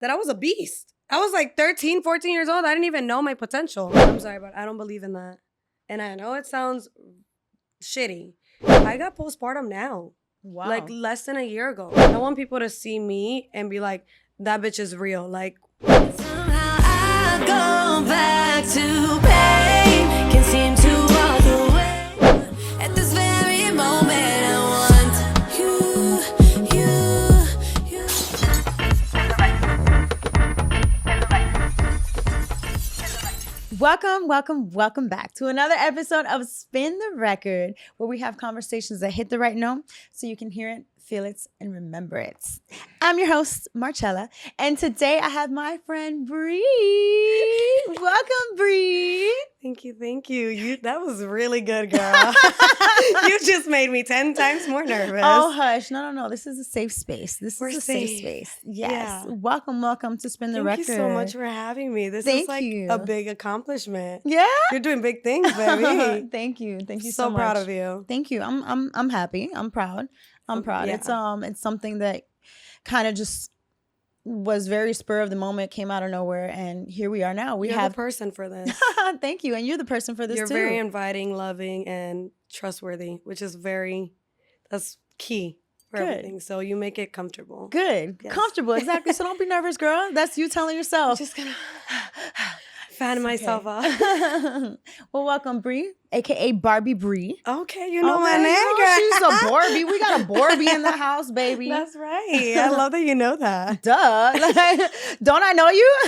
that I was a beast. I was like 13, 14 years old. I didn't even know my potential. I'm sorry, but I don't believe in that. And I know it sounds shitty. I got postpartum now. Wow. Like less than a year ago. I want people to see me and be like, that bitch is real. Like, somehow I go back to pain. Can't seem to walk away. At this very moment, I want you. Welcome back to another episode of Spin the Record, where we have conversations that hit the right note so you can hear it, feel it, and remember it. I'm your host, Marcella, and today I have my friend Bri. Welcome, Bri. thank you. That was really good, girl. You just made me 10 times more nervous. Oh, hush. No. This is a safe space. This We're is a safe safe. space. Yes. Yeah. Welcome to Spin the Record. Thank you so much for having me. This Thank is like you. a big accomplishment. Yeah. You're doing big things, baby. Thank you so So much. proud of you. Thank you. I'm happy. I'm proud. Yeah. It's something that kind of just was very spur of the moment, came out of nowhere, and here we are now. You're the person for this. Thank you, and you're the person for this You're too. very inviting, loving, and trustworthy, which is that's key for Good. everything. So you make it comfortable. Good, Yes. comfortable, exactly. So don't be nervous, girl. That's you telling I'm yourself. just gonna fan myself off. Well, welcome, Bri, aka Barbie Bri. Okay, you know my Okay, name, you know girl. she's a Barbie. We got a Barbie in the house, baby. That's right. I love that you know that. Duh. Like, don't I know you?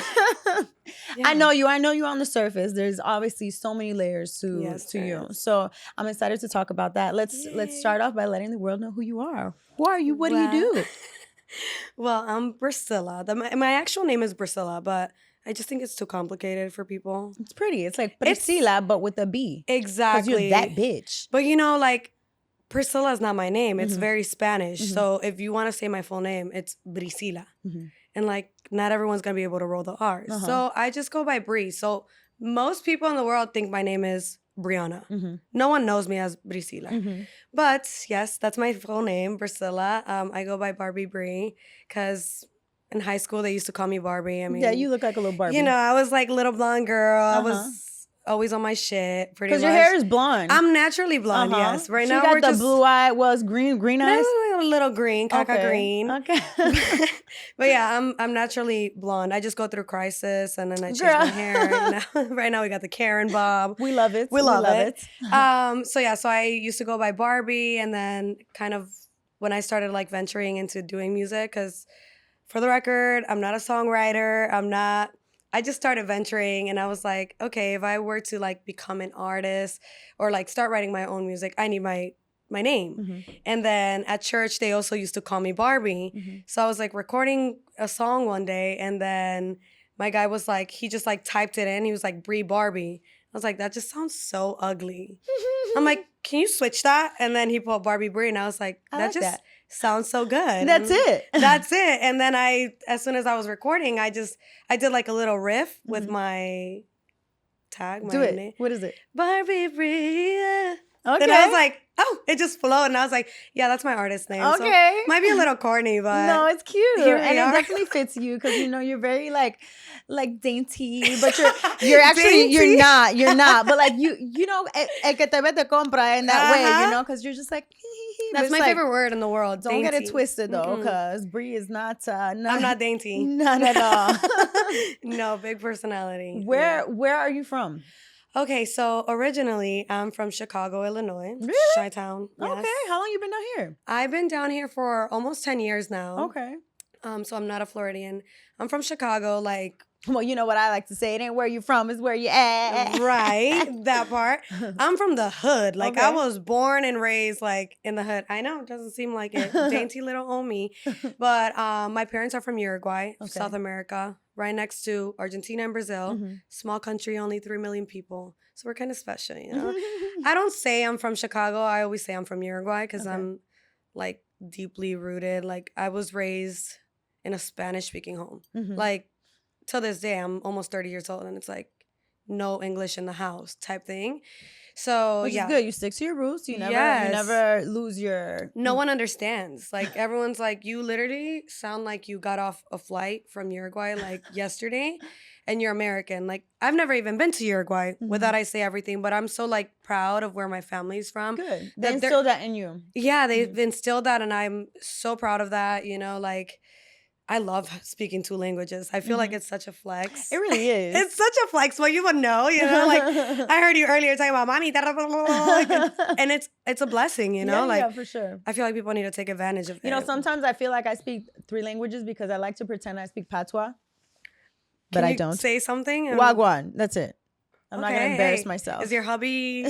Yeah. I know you on the surface. There's obviously so many layers to there you. is. So I'm excited to talk about that. Let's Yay. start off by letting the world know who you are. Who are you? What do you Well- do? Well, I'm Priscilla. My actual name is Priscilla, but I just think it's too complicated for people. It's pretty. It's like It's- Priscilla, but with a B. Because Exactly. you're that bitch. But you know, like, Priscilla is not my name. It's Mhm. very Spanish. Mhm. So if you want to say my full name, it's Brisila. Mhm. And like, not everyone's going to be able to roll the R's. Uh-huh. So I just go by Bri. So most people in the world think my name is Brianna. Mm-hmm. No one knows me as Brisila. Mm-hmm. But yes, that's my full name, Priscilla. I go by Barbie Bri because in high school they used to call me Barbie. I mean, Yeah, you look like a little Barbie. you know, I was like little blonde girl. I Uh-huh. was always on my shit, pretty much. Because your hair is blonde. I'm naturally blonde, Uh-huh. yes. Right she now got we're the just blue eye. Well, it's green eyes. a little green, caca Okay. green. Okay. But yeah, I'm naturally blonde. I just go through crisis and then I change Girl. my hair. And now, right now we got the Karen bob. We love it. We love it. So I used to go by Barbie, and then kind of when I started like venturing into doing music, because for the record, I'm not a songwriter. I just started venturing, and I was like, okay, if I were to like become an artist or like start writing my own music, I need my name. Mm-hmm. And then at church, they also used to call me Barbie. Mm-hmm. So I was like recording a song one day, and then my guy was like, he just like typed it in. He was like, Bri Barbie. I was like, that just sounds so ugly. I'm like, can you switch that? And then he put Barbie Bri, and I was like, I that like just that. sounds so good. That's And it. That's it. And then as soon as I was recording, I did like a little riff with Mhm. my tag. Do my it. name. What is it? Barbie Bri. Yeah. Okay. And I was like, oh, it just flowed. And I was like, yeah, that's my artist name. So Okay. might be a little corny, but No, it's cute, here we and are. it definitely fits you because you know you're very like dainty, but you're actually Dainty? you're not, but like you know el que te ve te compra in that way, Uh-huh. you know, because you're just like but that's it's my like, favorite word in the world. Don't get it dainty. twisted though, Mm-mm. because Bri is not. I'm not dainty. Not at all. No, big personality. Where are you from? Okay, so originally I'm from Chicago, Illinois. Really? Chi-town. Yes. Okay, how long you been down here? I've been down here for almost 10 years now. Okay. So I'm not a Floridian. I'm from Chicago, like, Well, you know what I like to say. It ain't where you from, it's where you at. right, that part. I'm from the hood. Like, I Okay. was born and raised, like, in the hood. I know, it doesn't seem like it. Dainty little old me. But my parents are from Uruguay, Okay. South America, right next to Argentina and Brazil. Mhm. Small country, only 3 million people. So we're kind of special, you know? I don't say I'm from Chicago. I always say I'm from Uruguay because Okay. I'm, like, deeply rooted. Like, I was raised in a Spanish-speaking home. Mhm. Like, till this day, I'm almost 30 years old, and it's like, no English in the house type thing. So Which yeah, is good. You stick to your roots. You Yes. never lose your. no one understands. Like everyone's like, you literally sound like you got off a flight from Uruguay like yesterday, and you're American. Like I've never even been to Uruguay. Mhm. With that, I say everything. But I'm so like proud of where my family's from. Good. that They they're- instilled that in you. Yeah, they've instilled that, and I'm so proud of that. You know, like I love speaking 2 languages. I feel like it's such a flex. It really is. It's such a flex. Well, you would know, you know. Like I heard you earlier talking about mommy, like, and it's a blessing, you know. Yeah, Like for sure. I feel like people need to take advantage of it. You know, sometimes I feel like I speak 3 languages because I like to pretend I speak patois, but Can I you don't. say something. Wagwan. That's it. I'm not gonna Okay, embarrass hey, myself. Is your hubby?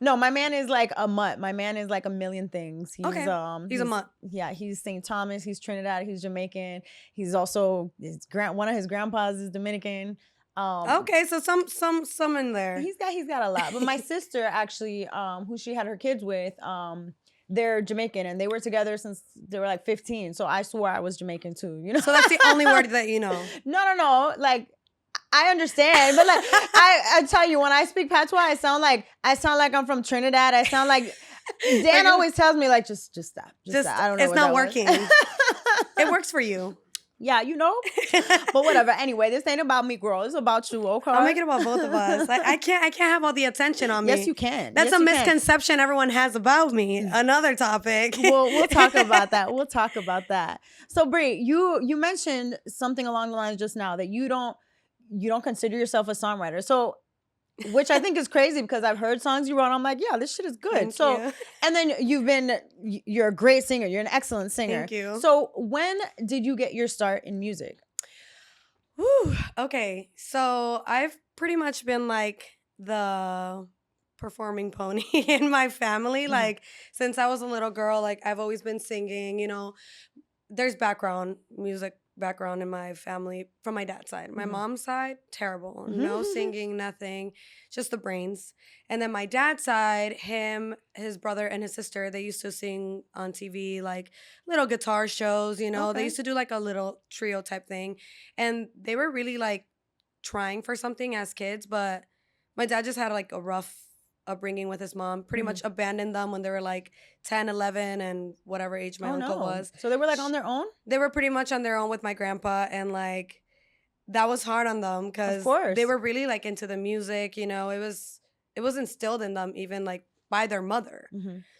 No, my man is like a mutt. My man is like a million things. He's Okay. He's a mutt. Yeah, he's St. Thomas. He's Trinidad. He's Jamaican. He's also one of his grandpas is Dominican. Okay, so some in there. He's got a lot. But my sister actually, who she had her kids with, they're Jamaican and they were together since they were like 15. So I swore I was Jamaican too. You know. So that's the only word that you know. No. Like I understand, but like I tell you, when I speak patois, I sound like I'm from Trinidad. I sound like Dan always tells me like just stop, just stop. I don't know. It's what not that was. working. It works for you. Yeah, you know. But whatever. Anyway, this ain't about me, girl. It's about you. Okay. I'll make it about both of us. Like, I can't have all the attention on me. Yes, you can. That's Yes, a you can. misconception everyone has about me. Another topic. We'll talk about that. We'll talk about that. So, Bri, you mentioned something along the lines just now that you don't consider yourself a songwriter. So, which I think is crazy because I've heard songs you wrote. I'm like, yeah, this shit is good. Thank so, you. and then you're a great singer. You're an excellent singer. Thank you. So, when did you get your start in music? Whew. Okay, so I've pretty much been like the performing pony in my family. Like since I was a little girl, like I've always been singing. You know, there's music background in my family from my dad's side. My mom's side, terrible. No singing, nothing, just the brains. And then my dad's side, his brother, and his sister, they used to sing on TV, like little guitar shows, you know. Okay. They used to do like a little trio type thing. And they were really like trying for something as kids, but my dad just had like a rough upbringing with his mom, pretty much abandoned them when they were like 10, 11, and whatever age my uncle was. So they were like on their own? They were pretty much on their own with my grandpa, and like that was hard on them because they were really like into the music, you know. It was instilled in them even like by their mother.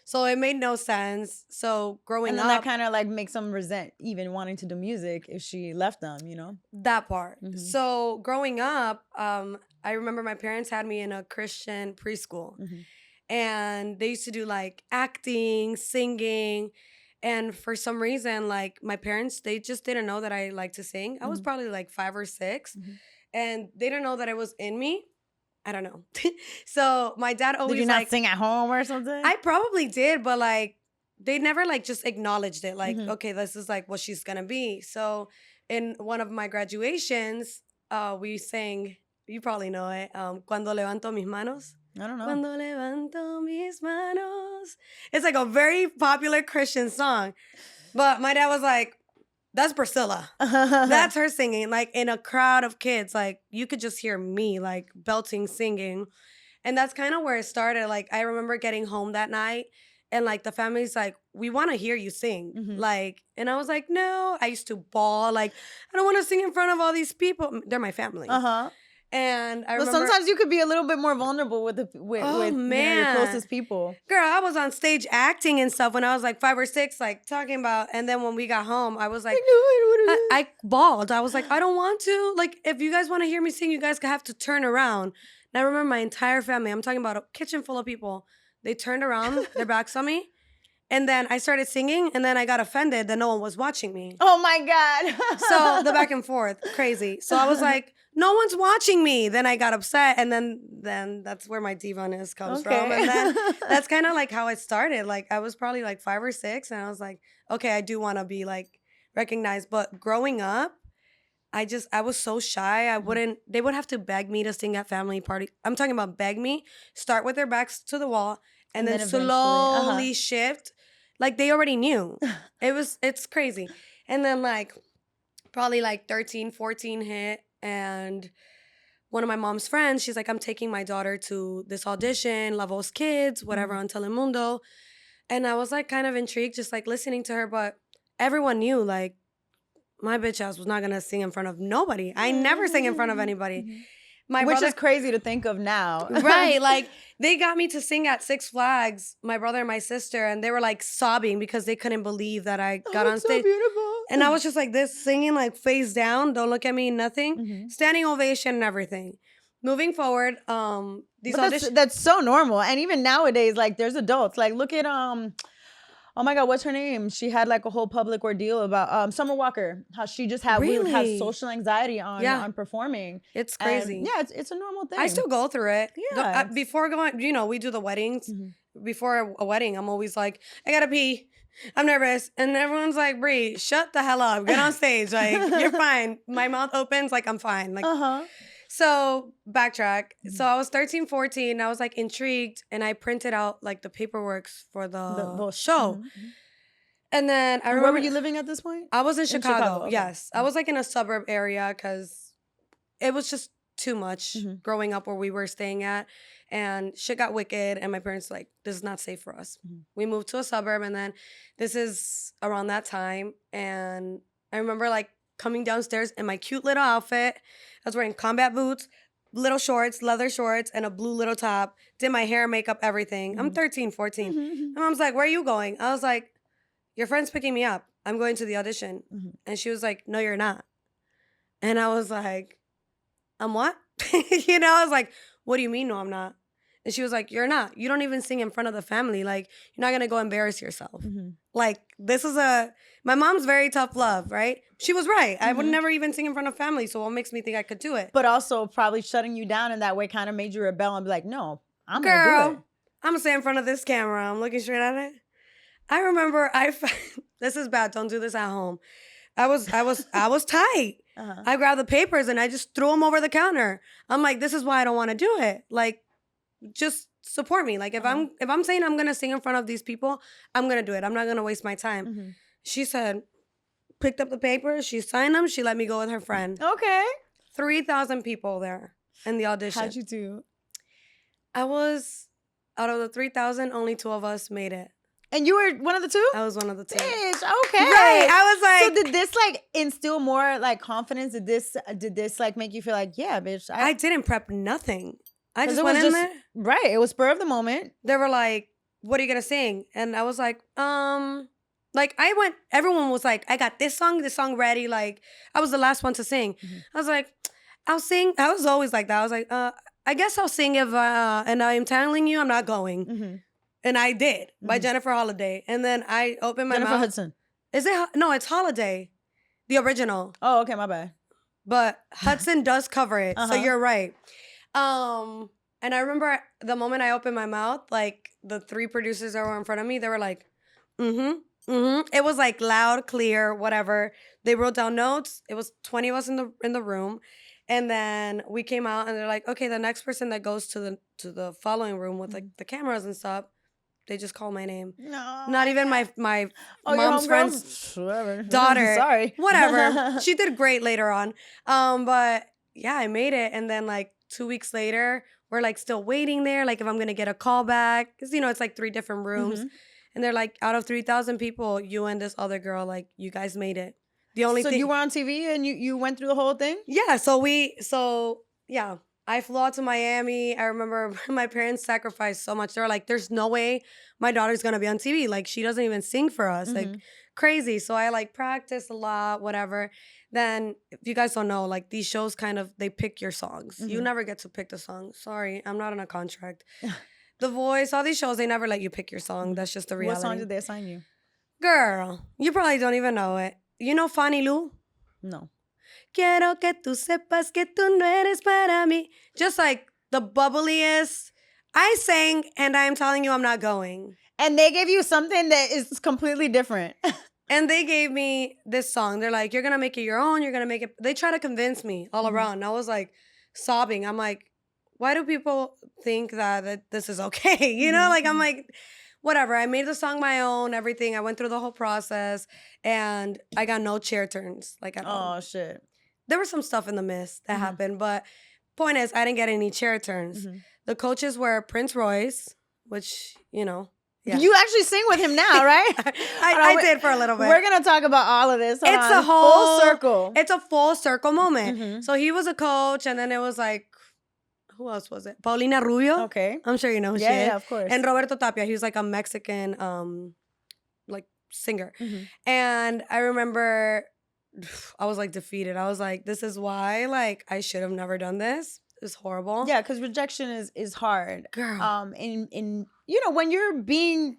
So it made no sense. So growing and then up, that kind of like makes them resent even wanting to do music if she left them, you know? that part. So growing up, I remember my parents had me in a Christian preschool. And they used to do like acting, singing. And for some reason, like my parents, they just didn't know that I liked to sing. I was probably like 5 or 6. And they didn't know that it was in me. I don't know. So my dad always Did you not like, sing at home or something? I probably did, but like they never like just acknowledged it. Like, okay, this is like what she's gonna be. So in one of my graduations, we sang, you probably know it, Cuando levanto mis manos. I don't know. Cuando levanto mis manos. It's like a very popular Christian song. But my dad was like, that's Priscilla. That's her singing. Like in a crowd of kids, like you could just hear me like belting singing. And that's kind of where it started. Like I remember getting home that night and like the family's like, we want to hear you sing. Like, and I was like, no. I used to bawl. Like, I don't want to sing in front of all these people. They're my family. And I remember sometimes you could be a little bit more vulnerable with you know, your closest people. Girl, I was on stage acting and stuff when I was like 5 or 6, like talking about. And then when we got home, I was like, I bawled. I was like, I don't want to. Like, if you guys want to hear me sing, you guys have to turn around. And I remember my entire family, I'm talking about a kitchen full of people. They turned around, their backs on me. And then I started singing, and then I got offended that no one was watching me. Oh my God. So the back and forth, crazy. So I was like, no one's watching me. Then I got upset, and then that's where my diva-ness comes from. And then that's kind of like how it started. Like I was probably like 5 or 6, and I was like, okay, I do want to be like recognized. But growing up, I was so shy. They would have to beg me to sing at family party. I'm talking about beg me, start with their backs to the wall, and then slowly shift. Like they already knew. It's crazy. And then like probably like 13, 14 hit. And one of my mom's friends, she's like, I'm taking my daughter to this audition, La Voz Kids, whatever, on Telemundo. And I was like kind of intrigued, just like listening to her. But everyone knew, like, my bitch ass was not going to sing in front of nobody. I never sang in front of anybody. Which is crazy to think of now. Right. Like, they got me to sing at Six Flags, my brother and my sister, and they were like sobbing because they couldn't believe that I got on stage. So beautiful. And I was just like this, singing like face down, don't look at me, nothing. Standing ovation and everything. Moving forward, these auditions. That's so normal. And even nowadays, like, there's adults. Like, look at oh my God, what's her name? She had like a whole public ordeal about Summer Walker, how she just had social anxiety on performing. It's crazy. And yeah, it's a normal thing. I still go through it. Yeah. Before going, we do the weddings. Before a wedding, I'm always like, I gotta pee. I'm nervous. And everyone's like, Bri, shut the hell up. Get on stage. Like, you're fine. My mouth opens, like, I'm fine. Like, So backtrack. So I was 13, 14. I was like intrigued, and I printed out like the paperwork for the show. And then I remember. Where were you living at this point? I was in Chicago. Okay. Yes, I was like in a suburb area because it was just too much growing up where we were staying at, and shit got wicked. And my parents were like, this is not safe for us. We moved to a suburb, and then this is around that time, and I remember like coming downstairs in my cute little outfit. I was wearing combat boots, little shorts, leather shorts, and a blue little top. Did my hair, makeup, everything. I'm 13, 14. My mom's like, where are you going? I was like, your friend's picking me up. I'm going to the audition. And she was like, no, you're not. And I was like, I'm what? I was like, what do you mean, no, I'm not? And she was like, you're not. You don't even sing in front of the family. Like, you're not going to go embarrass yourself. Like, my mom's very tough love, right? She was right. I would never even sing in front of family. So what makes me think I could do it? But also probably shutting you down in that way kind of made you rebel and be like, no, I'm going to do it. I'm going to stay in front of this camera. I'm looking straight at it. I remember this is bad. Don't do this at home. I was tight. I grabbed the papers and I just threw them over the counter. I'm like, this is why I don't want to do it. Like, just support me. Like, if I'm saying I'm gonna sing in front of these people, I'm gonna do it. I'm not gonna waste my time. She said, picked up the papers, she signed them, she let me go with her friend. Okay. 3,000 people there in the audition. How'd you do? I was, out of the 3,000, only 2 of us made it. And you were one of the 2? I was one of the 2. Bitch, okay. Right. I was like, so did this like instill more like confidence? Did this like make you feel like, yeah, bitch? I didn't prep nothing. I just went in there. Right. It was spur of the moment. They were like, what are you going to sing? And I was like, everyone was like, I got this song ready. Like, I was the last one to sing. I was like, I'll sing. I was always like that. I was like, I guess I'll sing if, and I'm telling you I'm not going. And I did, by Jennifer Holiday. And then I opened my mouth. Jennifer Hudson. Is it? No, it's Holiday. The original. Oh, okay, my bad. But Hudson does cover it, so you're right. And I remember the moment I opened my mouth, like the 3 producers that were in front of me, they were like, It was like loud, clear, whatever. They wrote down notes. It was 20 of us in the room. And then we came out and they're like, okay, the next person that goes to the following room with like the cameras and stuff, they just call my name. No. Not even my mom's friend's daughter. Sorry. Whatever. She did great later on. But yeah, I made it. And then like 2 weeks later, we're like still waiting there. Like if I'm going to get a call back. Because, it's like 3 different rooms. And they're like, out of 3,000 people, you and this other girl, like you guys made it. The only thing. So you were on TV and you went through the whole thing? Yeah. So yeah. I flew out to Miami. I remember my parents sacrificed so much. They were like, there's no way my daughter's going to be on TV. Like, she doesn't even sing for us. Like, crazy. So I, like, practiced a lot, whatever. Then, if you guys don't know, like, these shows kind of, they pick your songs. You never get to pick the song. Sorry, I'm not on a contract. The Voice, all these shows, they never let you pick your song. That's just the reality. What song did they assign you? Girl, you probably don't even know it. You know Fannie Lou? No. Quiero que tú sepas que tú no eres para mí. Just like the bubbliest. I sang and I'm telling you I'm not going. And they gave you something that is completely different. And they gave me this song. They're like, you're going to make it your own. You're going to make it. They try to convince me all around. I was like sobbing. I'm like, why do people think that this is okay? Like I'm like, whatever. I made the song my own, everything. I went through the whole process and I got no chair turns like at all. Oh, shit. There was some stuff in the mist that happened, but point is, I didn't get any chair turns. Mhm. The coaches were Prince Royce, which, yeah. You actually sing with him now, right? I did for a little bit. We're going to talk about all of this. Hold It's on. a whole full circle. It's a full circle moment. Mhm. So he was a coach, and then it was like, who else was it? Paulina Rubio. Okay. I'm sure you know who she is. Yeah, of course. And Roberto Tapia. He was like a Mexican like singer. Mhm. And I remember I was like defeated. I was like, this is why like I should have never done this. It's horrible. Yeah, because rejection is hard. Girl. In when you're being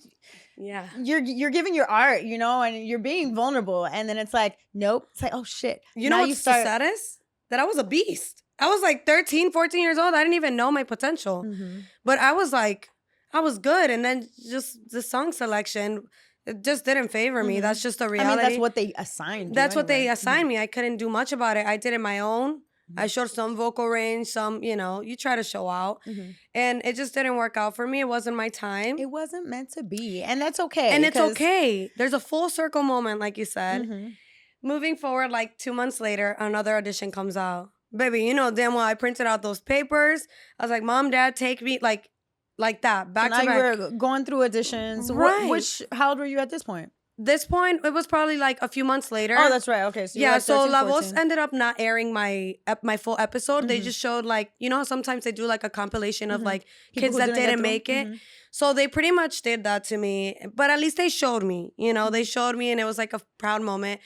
Yeah. you're giving your art, and you're being vulnerable, and then it's like, nope. It's like, oh shit. You know what's the saddest? That I was a beast. I was like 13, 14 years old. I didn't even know my potential. Mhm. But I was like, I was good. And then just the song selection, it just didn't favor me. Mhm. That's just the I reality. mean, that's what they assigned you. That's what they anyway. assigned me. I couldn't do much about it. I did it my own. I showed some vocal range, some, you try to show out. Mhm. And it just didn't work out for me. It wasn't my time. It wasn't meant to be. And that's okay. And it's okay. There's a full circle moment, like you said. Mhm. Moving forward, like 2 months later, another audition comes out. Baby, you know damn well I printed out those papers. I was like, Mom, Dad, take me, like that, back So to now back. you were going through auditions. Right. How old were you at this point? This point, it was probably like a few months later. Oh, that's right. Okay. So you were Yeah, like so 13, La Voz 14. ended up not airing my full episode. They Mhm. just showed like, how sometimes they do like a compilation of Mhm. like People kids who that didn't get didn't through? make it. Mhm. So they pretty much did that to me. But at least they showed me, they showed me and it was like a proud moment.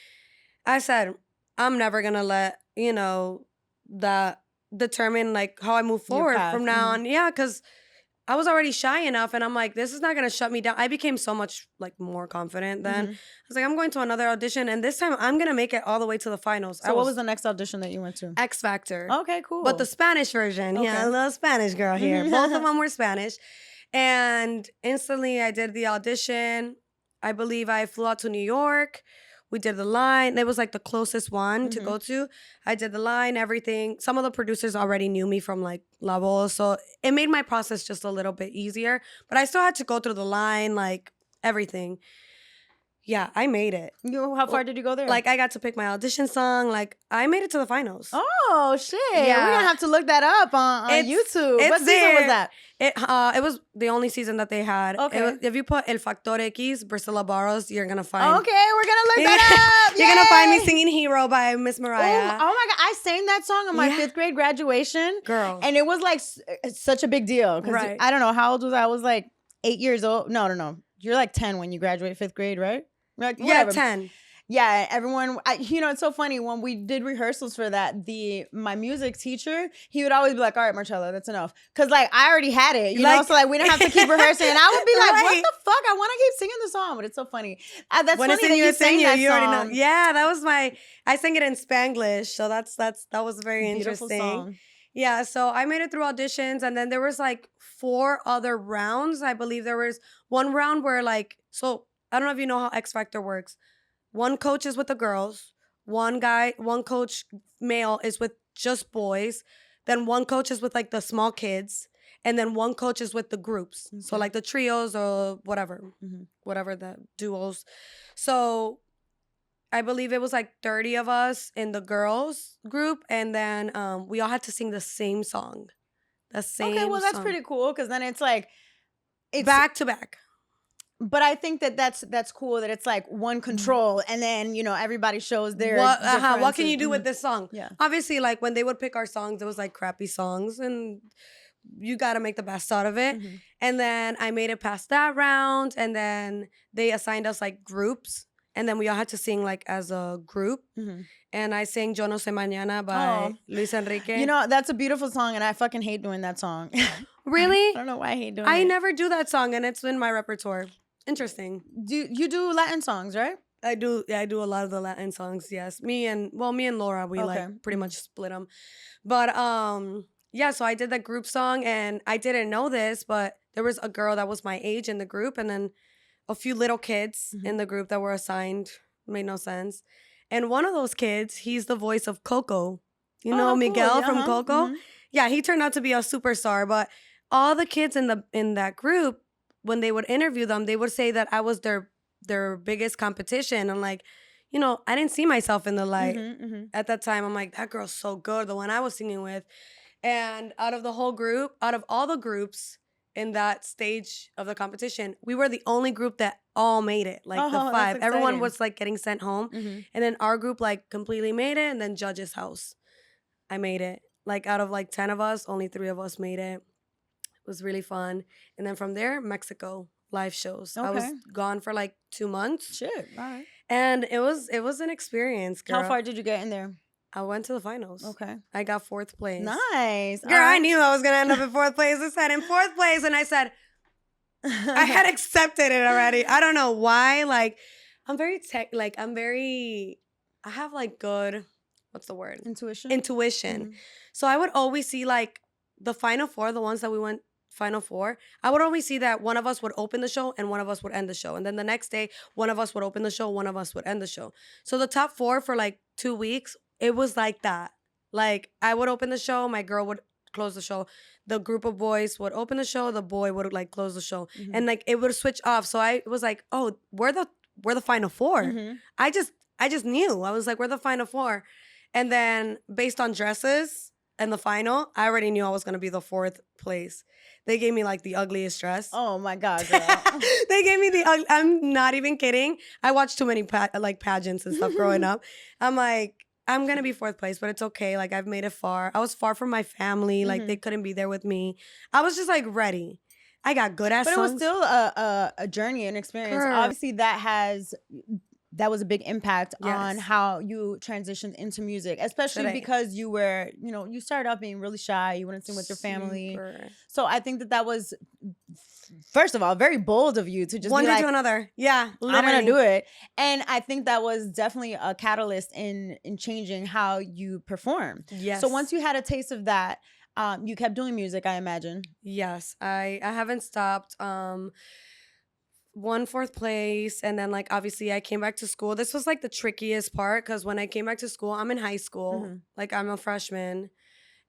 I said, I'm never going to let, that determine like how I move Your forward path. from now Mhm. on. Yeah, because I was already shy enough and I'm like, this is not going to shut me down. I became so much like more confident then. Mhm. I was like, I'm going to another audition and this time I'm going to make it all the way to the finals. So what was the next audition that you went to? X Factor. Okay, cool. But the Spanish version. Yeah, Okay. a little Spanish girl here. Mhm. Both of them were Spanish. And instantly I did the audition. I believe I flew out to New York. We did the line. It was like the closest one to Mhm. go to. I did the line, everything. Some of the producers already knew me from like La Voz, so it made my process just a little bit easier. But I still had to go through the line, like everything. Yeah, I made it. How far did you go there? Like I got to pick my audition song. Like I made it to the finals. oh shit! Yeah. We're gonna have to look that up on It's- YouTube. it's What season was there. that? It was the only season that they had. Okay. If you put El Factor X, Priscilla Barros, you're gonna find. Okay, we're gonna look that up. You're gonna find me Yay! singing "Hero" by Miss Oh, Mariah. oh my god! I sang that song on my Yeah. 5th grade graduation, Girl. and it was like such a big deal. 'Cause Right. I don't know how old was I. I was like 8 years old. No. You're like 10 when you graduate 5th grade, right? Like, Yeah, whatever. 10. Yeah, everyone. It's so funny when we did rehearsals for that. My music teacher, he would always be like, "All right, Marcella, that's enough," because like I already had it, so like we didn't have to keep rehearsing. And I would be like, Right. "What the fuck? I want to keep singing the song," but it's so funny. That's When funny it's in that you, you it's in sang you. that You already know. song. Yeah, that was I sang it in Spanglish, so that was very Beautiful interesting. song. Yeah, so I made it through auditions, and then there was like 4 other rounds. I believe there was one round where like, so I don't know if you know how X Factor works. One coach is with the girls, one coach male is with just boys, then one coach is with like the small kids, and then one coach is with the groups. So Okay. like the trios or whatever, Mhm. whatever the duos. So I believe it was like 30 of us in the girls group, and then we all had to sing the same song. The same Okay, well that's song. pretty cool because then it's like it's Back to back. But I think that's cool that it's like one control and then everybody shows their What can you differences. do with this song? Yeah. Obviously, like when they would pick our songs, it was like crappy songs, and you got to make the best out of it. Mhm. And then I made it past that round, and then they assigned us like groups, and then we all had to sing like as a group. Mhm. And I sang "Yo No Sé Mañana" by Oh. Luis Enrique. That's a beautiful song and I fucking hate doing that song. Really? I don't know why I hate doing I it. never do that song, and it's in my repertoire. Interesting. You do Latin songs, right? I do. Yeah, I do a lot of the Latin songs. Yes, me and Laura, we Okay. like pretty much split them. But yeah. So I did that group song, and I didn't know this, but there was a girl that was my age in the group, and then a few little kids Mhm. in the group that were assigned. Made no sense. And one of those kids, he's the voice of Coco. You know Oh, cool. Miguel Yeah, from uh-huh. Coco. Mhm. Yeah, he turned out to be a superstar. But all the kids in that group, when they would interview them, they would say that I was their biggest competition. I'm like, I didn't see myself in the light Mhm, mhm. at that time. I'm like, that girl's so good, the one I was singing with. And out of all the groups in that stage of the competition, we were the only group that all made it. Like the Oh, that's 5. Everyone exciting. was like getting sent home. Mhm. And then our group like completely made it. And then judge's house, I made it. Like out of like 10 of us, only 3 of us made it. It was really fun. And then from there, Mexico live shows. I was Okay. gone for like 2 months. Shit. All right. And it was an experience, girl. How far did you get in there? I went to the finals. Okay. I got 4th place. Nice. Girl, I knew I was gonna end up in 4th place. I said in 4th place, and I said I had accepted it already. I don't know why. Like, I have like good, what's the word? intuition. Intuition. Mhm. So I would always see like the final 4, the ones that we went final 4. I would always see that one of us would open the show and one of us would end the show. And then the next day, one of us would open the show, one of us would end the show. So the top 4 for like 2 weeks, it was like that. Like I would open the show, my girl would close the show. The group of boys would open the show, the boy would like close the show. Mhm. And like it would switch off. So I was like, oh, we're the final 4. Mhm. I just knew. I was like, we're the final 4. And then based on dresses and the final, I already knew I was gonna be the 4th place. They gave me like the ugliest dress. Oh my God, girl. They gave me I'm not even kidding. I watched too many pageants and stuff growing up. I'm like, I'm gonna be 4th place, but it's okay. Like I've made it far. I was far from my family. Like they couldn't be there with me. I was just like ready. I got good at But songs. it was still a journey, an experience. Girl. Obviously, that was a big impact on Yes. how you transitioned into music, especially Today. because you were, you started off being really shy. You wouldn't sing with your family. Super. So I think that was, first of all, very bold of you to just One be day like, to another. Yeah, I'm gonna literally. do it. And I think that was definitely a catalyst in changing how you perform. Yes. So once you had a taste of that, you kept doing music, I imagine. Yes, I haven't stopped. Won 4th place, and then like obviously I came back to school. This was like the trickiest part because when I came back to school, I'm in high school. Mhm. Like I'm a freshman,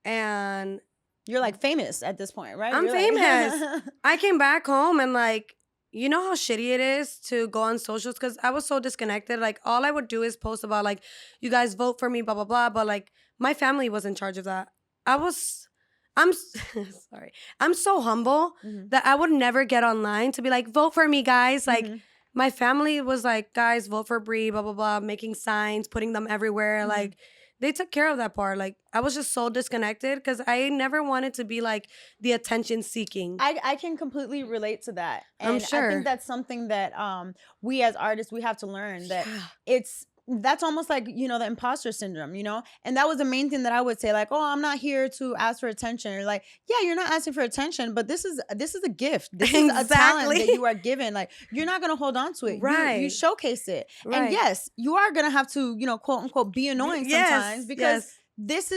and You're like famous at this point, right? I'm You're like- famous. I came back home and like, you know how shitty it is to go on socials because I was so disconnected. Like all I would do is post about like, you guys vote for me, blah blah blah. But like my family was in charge of that. I'm sorry. I'm so humble Mhm. that I would never get online to be like, vote for me, guys. Like Mhm. my family was like, guys, vote for Bri, blah blah blah, making signs, putting them everywhere. Mhm. Like they took care of that part. Like I was just so disconnected because I never wanted to be like the attention seeking. I can completely relate to that. I'm And I sure. think that's something that we as artists, we have to learn that Yeah. that's almost like, the imposter syndrome, And that was the main thing that I would say, like, oh, I'm not here to ask for attention. Or like, yeah, you're not asking for attention, but this is a gift. This is a talent Exactly. that you are given. Like, you're not gonna hold on to it. You Right. showcase it. And Right. yes, you are gonna have to, quote unquote, be annoying Yes, sometimes because yes. this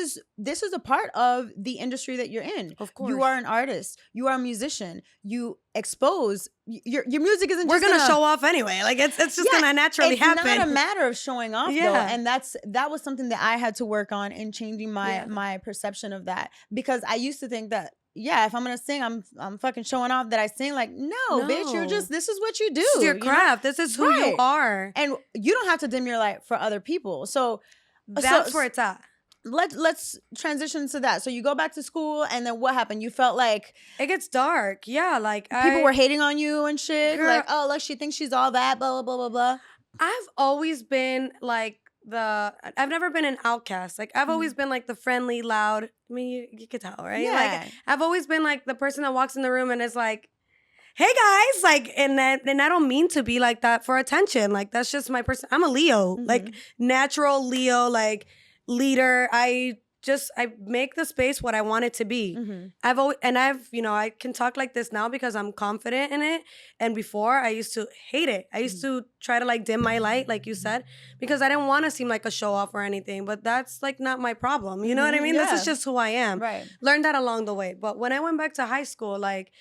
is a part of the industry that you're in. Of course. You are an artist. You are a musician. You expose your music isn't We're just gonna show off anyway. Like it's just Yeah, gonna naturally it's happen. not a matter of showing off though. Yeah. And that was something that I had to work on in changing my perception of that. Because I used to think that, yeah, if I'm gonna sing, I'm fucking showing off that I sing. Like, no, bitch, No. this is what you do. This is your you know? craft. This is who Right. you are. And you don't have to dim your light for other people. So That's where it's at. let's transition to that. So you go back to school, and then what happened? You felt like It gets dark. Yeah, like people were hating on you and shit. Girl. Like, oh, look, she thinks she's all that, blah, blah, blah, blah, blah. I've always been like I've never been an outcast. Like I've always been like the friendly, loud. I mean, you could tell, right? Yeah. Like I've always been like the person that walks in the room and is like, "Hey guys," like, and I don't mean to be like that for attention. Like that's just my person. I'm a Leo, like natural Leo, like leader. I make the space what I want it to be. I've I can talk like this now because I'm confident in it. And before I used to hate it. I used to try to like dim my light, like you said, because I didn't want to seem like a show off or anything. But that's like not my problem. You know what I mean? This is Yeah. just who I am. Right. Learned that along the way. But when I went back to high school, like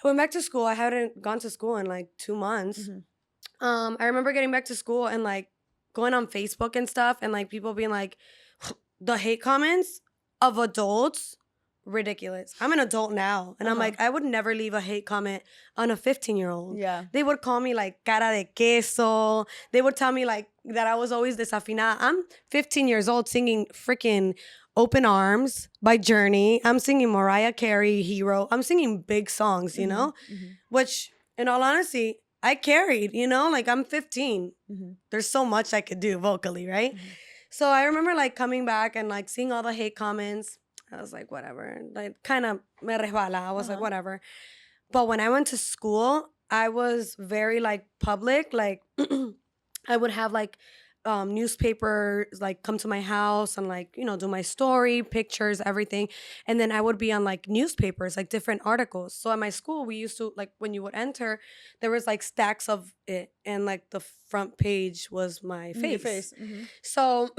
I went back to school. I hadn't gone to school in like 2 months. I remember getting back to school and like going on Facebook and stuff and like people being like, the hate comments of adults ridiculous. I'm an adult now, and I'm like, I would never leave a hate comment on a 15-year-old. Yeah. They would call me like cara de queso. They would tell me like that I was always desafinada. I'm 15 years old singing freaking Open Arms by Journey. I'm singing Mariah Carey, Hero. I'm singing big songs, you know? Which, in all honesty, I carried, you know? Like, I'm 15. There's so much I could do vocally, right? So I remember like coming back and like seeing all the hate comments. I was like, whatever. Like, kind of me resbala. I was like, whatever. But when I went to school, I was very like public. Like, I would have like newspapers like come to my house and like, you know, do my story, pictures, everything. And then I would be on like newspapers, like different articles. So at my school, we used to like when you would enter, there was like stacks of it. And like the front page was my face. Your face. So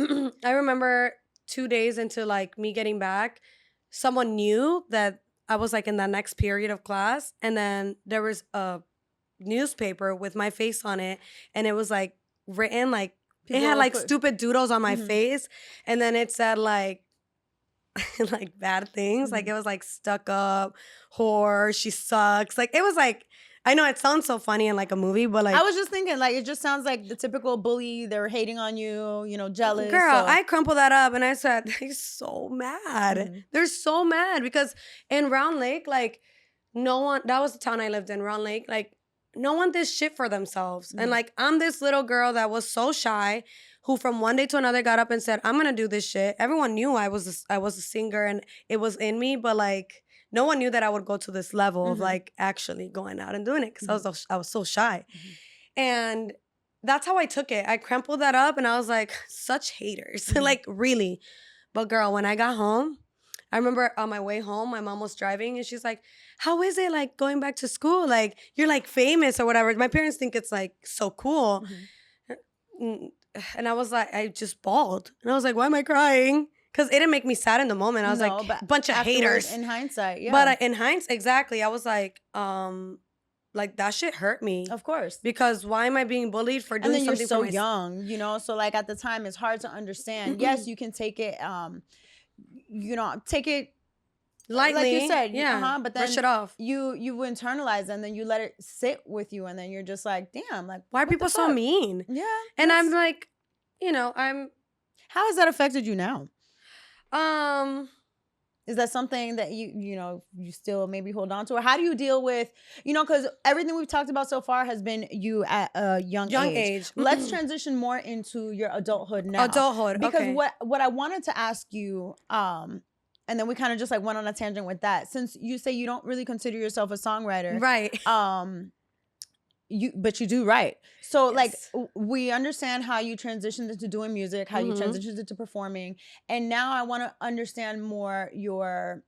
I remember 2 days into like me getting back, someone knew that I was like in that next period of class. And then there was a newspaper with my face on it. And it was like written like, it had like stupid doodles on my face. And then it said like, like bad things. Like it was like stuck up, whore, she sucks. Like it was like, I know it sounds so funny in like a movie, but like I was just thinking, like, it just sounds like the typical bully. They were hating on you, you know, jealous. Girl, I crumpled that up and I said, they're so mad. They're so mad because in Round Lake, like, no one, that was the town I lived in, Round Lake, like, no one did shit for themselves. And like, I'm this little girl that was so shy who from one day to another got up and said, I'm gonna do this shit. Everyone knew I was a singer and it was in me, but like, no one knew that I would go to this level of like actually going out and doing it because I was so shy. And that's how I took it. I crumpled that up and I was like, such haters. Like, really. But girl, when I got home, I remember on my way home, my mom was driving and she's like, how is it like going back to school? Like, you're like famous or whatever. My parents think it's like so cool. And I was like, I just bawled. And I was like, why am I crying? Because it didn't make me sad in the moment. I was like, bunch of haters. In hindsight, yeah. But in hindsight, exactly. I was like that shit hurt me. Of course. Because why am I being bullied for doing something? And then you're so young, you know? So like at the time, it's hard to understand. Yes, you can take it, you know, take it lightly. Like you said. Yeah. But then brush it off. You internalize and then you let it sit with you. And then you're just like, damn, like, why are people so mean? Yeah. And I'm like, you know, how has that affected you now? Is that something that you know, you still maybe hold on to? Or how do you deal with, you know, because everything we've talked about so far has been you at a young age. Let's transition more into your adulthood now. Adulthood, because what I wanted to ask you, and then we kind of just like went on a tangent with that. Since you say you don't really consider yourself a songwriter. Right. But you do write. So like we understand how you transitioned into doing music, how you transitioned into performing. And now I want to understand more your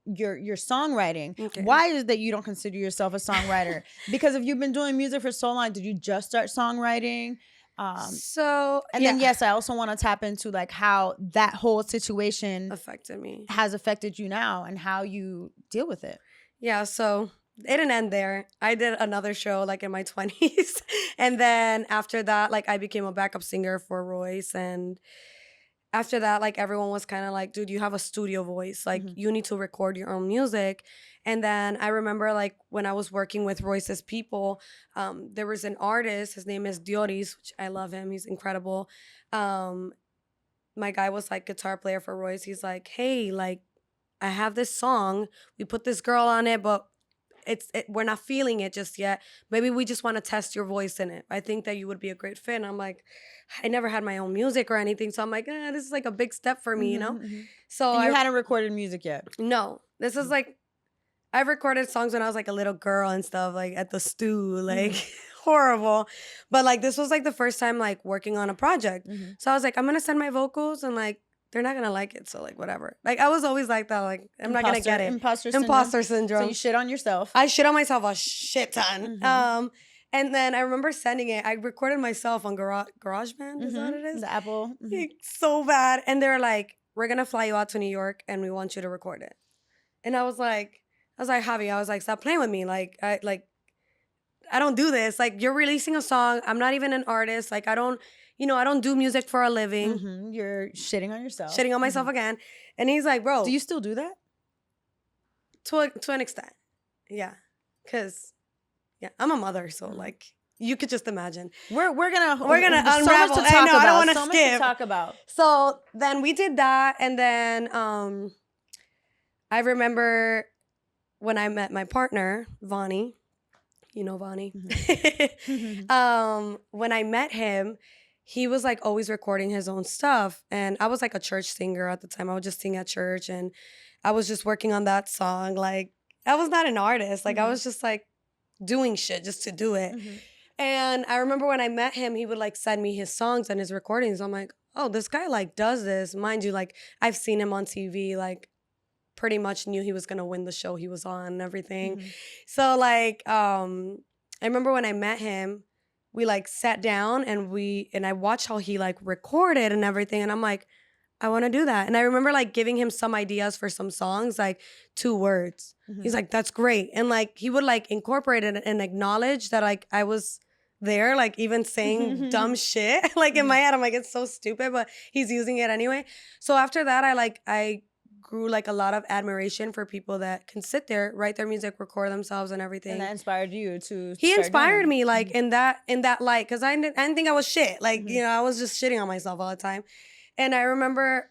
songwriting. Okay. Why is it that you don't consider yourself a songwriter? Because if you've been doing music for so long, did you just start songwriting? Then yes, I also want to tap into like how that whole situation affected me, has affected you now, and how you deal with it. Yeah, so it didn't end there. I did another show like in my 20s. And then after that, like I became a backup singer for Royce. And after that, like everyone was kind of like, dude, you have a studio voice. Like you need to record your own music. And then I remember like when I was working with Royce's people, there was an artist, his name is Dioris, which I love him. He's incredible. My guy was like guitar player for Royce. He's like, hey, like I have this song. We put this girl on it, but we're not feeling it just yet. Maybe we just want to test your voice in it. I think that you would be a great fit. And I'm like, I never had my own music or anything. So I'm like, this is like a big step for me, you know? So and you hadn't recorded music yet? No. This is like, I've recorded songs when I was like a little girl and stuff, like at the stew, like horrible. But like this was like the first time like working on a project. So I was like, I'm going to send my vocals and like, they're not gonna like it, so like whatever. Like I was always like that, like I'm not gonna get it. Imposter syndrome. So you shit on yourself. I shit on myself a shit ton. And then I remember sending it. I recorded myself on GarageBand. Is that what it is? The Apple. So bad. And they're like, we're gonna fly you out to New York and we want you to record it. And I was like, Javi, I was like, stop playing with me. Like I don't do this. Like you're releasing a song. I'm not even an artist. Like I don't do music for a living. You're shitting on yourself. Shitting on myself again. And he's like, bro. Do you still do that? to an extent. Yeah. Because, yeah, I'm a mother, so, like, you could just imagine. We're gonna unravel. So much to talk I know, about. I don't want to so skip. much to talk about. So then we did that, and then I remember when I met my partner, Vonnie. You know Vonnie. When I met him, he was like always recording his own stuff, and I was like a church singer at the time. I would just sing at church, and I was just working on that song. Like, I was not an artist. Like, I was just like doing shit just to do it. And I remember when I met him, he would like send me his songs and his recordings. I'm like, oh, this guy like does this. Mind you, like, I've seen him on TV, like pretty much knew he was gonna win the show he was on and everything. So like, I remember when I met him, we like sat down and I watched how he like recorded and everything. And I'm like, I want to do that. And I remember like giving him some ideas for some songs, like 2 words. He's like, that's great. And like, he would like incorporate it and acknowledge that like I was there, like even saying dumb shit. Like in my head, I'm like, it's so stupid, but he's using it anyway. So after that, I grew like a lot of admiration for people that can sit there, write their music, record themselves and everything. And that inspired you to He start inspired doing it. me like in that light, because I didn't think I was shit. Like, you know, I was just shitting on myself all the time. And I remember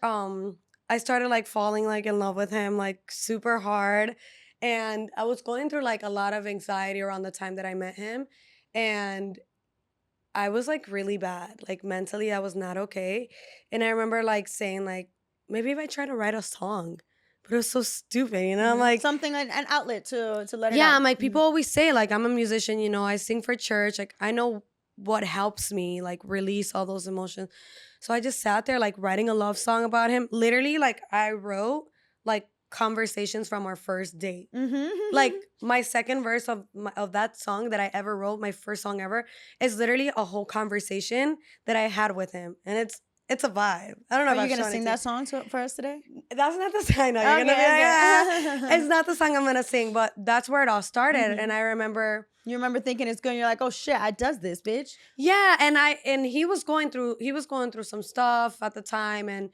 I started like falling like in love with him like super hard. And I was going through like a lot of anxiety around the time that I met him. And I was like really bad. Like mentally, I was not okay. And I remember like saying like, maybe if I try to write a song. But it was so stupid, you know? I'm like, something like an outlet to let it out. yeah, I'm like, people always say like, I'm a musician, you know, I sing for church. Like, I know what helps me like release all those emotions. So I just sat there like writing a love song about him. Literally, like I wrote like conversations from our first date. Like my second verse of that song that I ever wrote, my first song ever, is literally a whole conversation that I had with him. And it's a vibe. I don't know if Are you I've gonna shown it sing to that song for us today? That's not the song. No, you're gonna it's not the song I'm gonna sing, but that's where it all started. And I remember You remember thinking it's good and you're like, oh shit, I does this, bitch. yeah, and he was going through some stuff at the time, and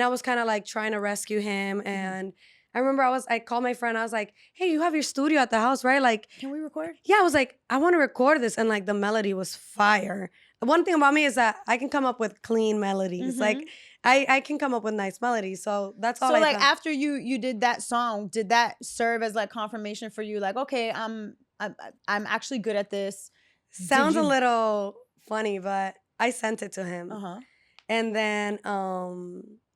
I was kind of like trying to rescue him. And I remember I called my friend. I was like, hey, you have your studio at the house, right? Like, Can we record? yeah, I was like, I want to record this. And like the melody was fire. One thing about me is that I can come up with clean melodies. Like I can come up with nice melodies. So that's all So I like thought. after you did that song, did that serve as like confirmation for you? Like, okay, I'm actually good at this. Sounds a little funny, but I sent it to him. And then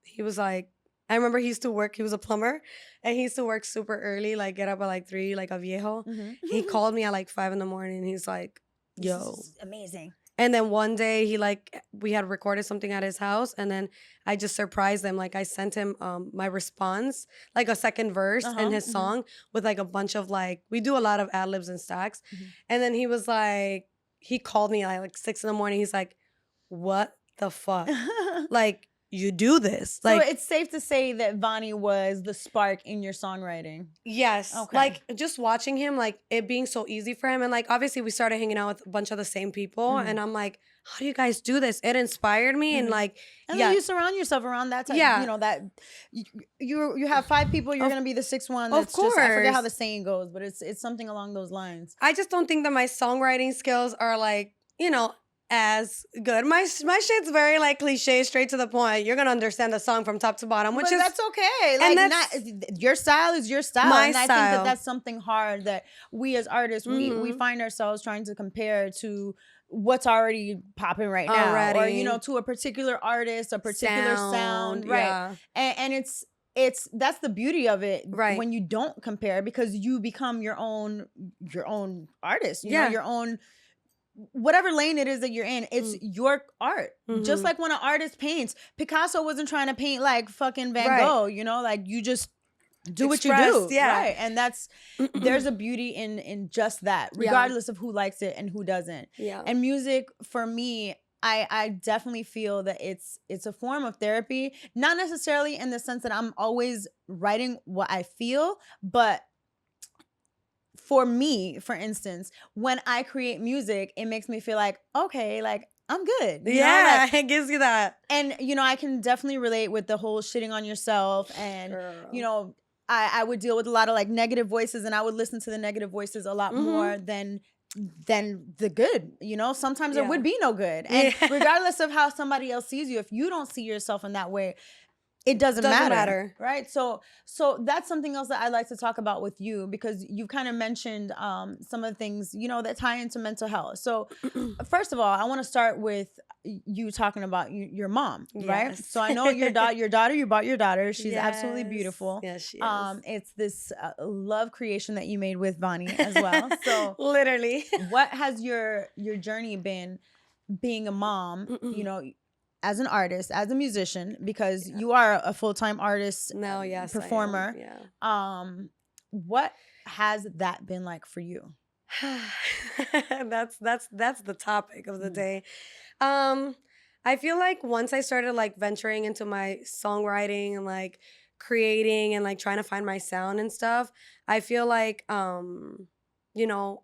he was like, I remember he used to work, he was a plumber, and he used to work super early, like get up at like 3, like a viejo. He called me at like 5 a.m. and he's like, yo. This is amazing. And then one day we had recorded something at his house, and then I just surprised him. Like I sent him my response, like a second verse in his song with like a bunch of like, we do a lot of ad libs and stacks. And then he was like, he called me like 6 a.m. He's like, what the fuck? Like, you do this. Like, so it's safe to say that Vonnie was the spark in your songwriting. yes. Okay. Like just watching him, like it being so easy for him. And like, obviously we started hanging out with a bunch of the same people. And I'm like, how do you guys do this? It inspired me. And like, And then you surround yourself around that type, you know, that you have 5 people, you're going to be the 6th one. That's of course. Just, I forget how the saying goes, but it's something along those lines. I just don't think that my songwriting skills are like, you know, as good. My shit's very like cliche, straight to the point. You're gonna understand the song from top to bottom, which but is that's okay. Like, not your style is your style. My and I style. think that that's something hard that we as artists we find ourselves trying to compare to what's already popping right now, or you know, to a particular artist, a particular sound, right? Yeah. And it's that's the beauty of it, right? When you don't compare, because you become your own artist, you know, your own. Whatever lane it is that you're in, it's your art. Just like when an artist paints, Picasso wasn't trying to paint like fucking Van Gogh, you know, like you just do what you do. Yeah. Right. And that's, there's a beauty in just that, regardless of who likes it and who doesn't. Yeah. And music, for me, I definitely feel that it's a form of therapy, not necessarily in the sense that I'm always writing what I feel, but for me, for instance, when I create music, it makes me feel like, okay, like I'm good. You know? Like, it gives you that. and, you know, I can definitely relate with the whole shitting on yourself and, you know, I would deal with a lot of like negative voices, and I would listen to the negative voices a lot more than the good. You know, sometimes there would be no good, and regardless of how somebody else sees you, if you don't see yourself in that way, it doesn't matter, right? So that's something else that I'd like to talk about with you, because you kind of mentioned some of the things, you know, that tie into mental health. So first of all, I want to start with you talking about your mom, right? So I know your daughter, you bought your daughter. She's absolutely beautiful. Yes, she is. It's this love creation that you made with Vonnie as well. So literally, what has your journey been being a mom, you know, as an artist, as a musician, because you are a full-time artist, performer. What has that been like for you? That's the topic of the day. I feel like once I started like venturing into my songwriting and like creating and like trying to find my sound and stuff, I feel like you know,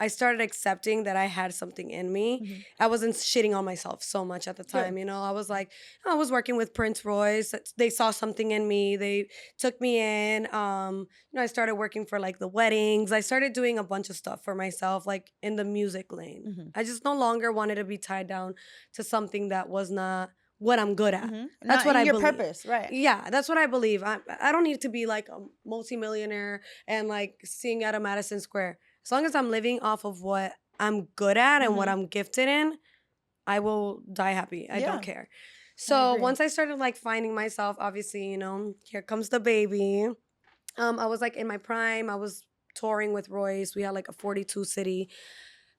I started accepting that I had something in me. I wasn't shitting on myself so much at the time, you know. I was like, I was working with Prince Royce. They saw something in me. They took me in. You know, I started working for like the weddings. I started doing a bunch of stuff for myself, like in the music lane. I just no longer wanted to be tied down to something that was not what I'm good at. That's what I believe. Your purpose, right? Yeah, that's what I believe. I don't need to be like a multimillionaire and like sing at a Madison Square. As long as I'm living off of what I'm good at and what I'm gifted in, I will die happy. I don't care. So once I started like finding myself, obviously, you know, here comes the baby. I was like in my prime. I was touring with Royce. We had like a 42 city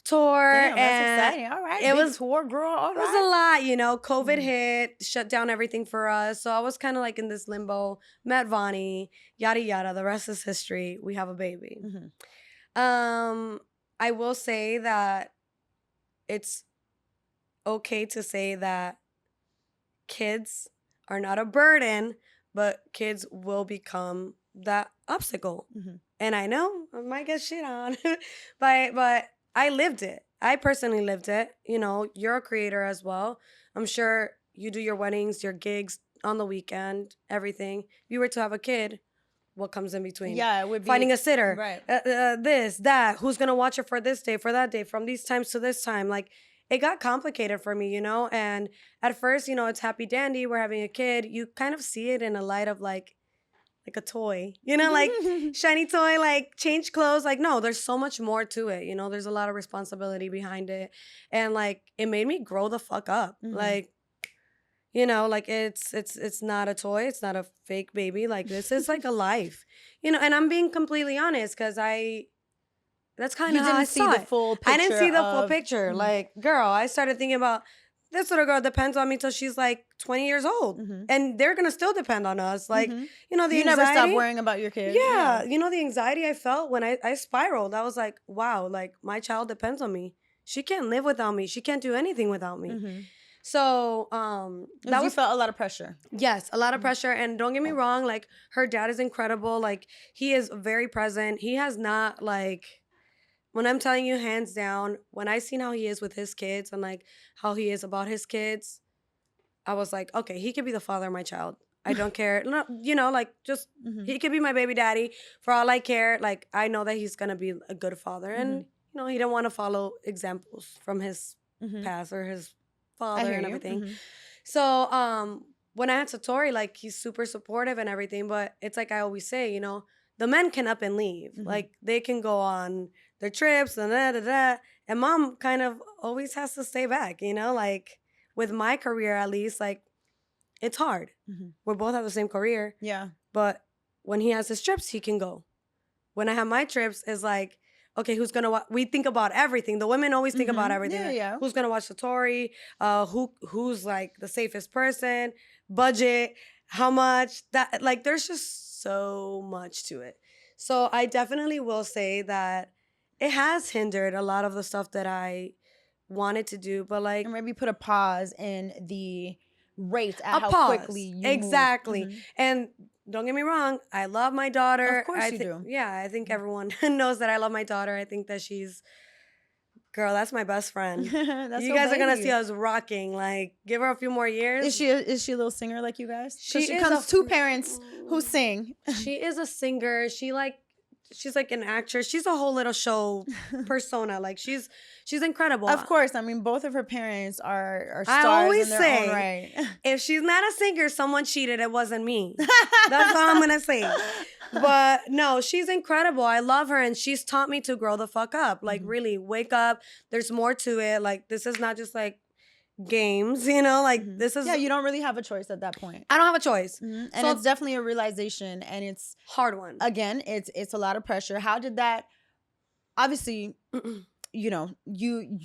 tour. Damn, that's exciting. All right. It Big was tour, girl. All it was a lot, you know. COVID hit, shut down everything for us. So I was kind of like in this limbo. Met Vonnie, yada yada. The rest is history. We have a baby. I will say that it's okay to say that kids are not a burden, but kids will become that obstacle. And I know I might get shit on, but I lived it. I personally lived it. You know, you're a creator as well. I'm sure you do your weddings, your gigs on the weekend, everything. If you were to have a kid, what comes in between? Yeah, it would be finding a sitter, right? This, that, who's gonna watch her for this day, for that day, from these times to this time. Like, it got complicated for me, you know. And at first, you know, it's happy dandy, we're having a kid. You kind of see it in a light of like a toy, you know, like shiny toy, like change clothes. Like, no, there's so much more to it. You know, there's a lot of responsibility behind it, and like it made me grow the fuck up, like. You know, like it's not a toy. It's not a fake baby. Like, this is like a life, you know. And I'm being completely honest, because that's kind of how I saw the full picture. I didn't see the full picture. Like, girl, I started thinking about this little girl depends on me till she's like 20 years old, and they're gonna still depend on us. Like, you know, the anxiety. You never stop worrying about your kids. Yeah, you know, the anxiety I felt when I spiraled. I was like, wow, like my child depends on me. She can't live without me. She can't do anything without me. So that was felt a lot of pressure. Yes, a lot of pressure. And don't get me wrong, like her dad is incredible. Like, he is very present. He has not, like, when I'm telling you hands down, when I seen how he is with his kids and like how he is about his kids, I was like, okay, he could be the father of my child. I don't care. No, you know, like, just he could be my baby daddy for all I care. Like, I know that he's gonna be a good father. And you know, he didn't want to follow examples from his past or his father and everything. So when I had Satori, like, he's super supportive and everything, but it's like I always say, you know, the men can up and leave. Like, they can go on their trips and and mom kind of always has to stay back, you know. Like, with my career, at least, like, it's hard. We both have the same career, but when he has his trips, he can go. When I have my trips, it's like, okay, who's gonna watch? We think about everything. The women always think about everything. Like, who's gonna watch Satori? Who's like the safest person? Budget? How much? That, like, there's just so much to it. So I definitely will say that it has hindered a lot of the stuff that I wanted to do. But like, and maybe put a pause in the rate at how quickly you exactly. move. And don't get me wrong, I love my daughter. Of course you do. Yeah, I think everyone knows that I love my daughter. I think that she's, girl, that's my best friend. You guys are gonna see us rocking. Like, give her a few more years. Is she a little singer like you guys? She comes two parents who sing. She is a singer. She's like an actress. She's a whole little show persona. Like she's incredible. Of course, I mean both of her parents are I stars always in their say, own right. if she's not a singer, someone cheated. It wasn't me. That's all I'm gonna say. But no, she's incredible. I love her, and she's taught me to grow the fuck up. Like really, wake up. There's more to it. Like this is not just like games, you know. Like this is. Yeah, you don't really have a choice at that point. I don't have a choice. And So it's definitely a realization, and it's hard one. again, it's a lot of pressure. How did that? Obviously, you know, you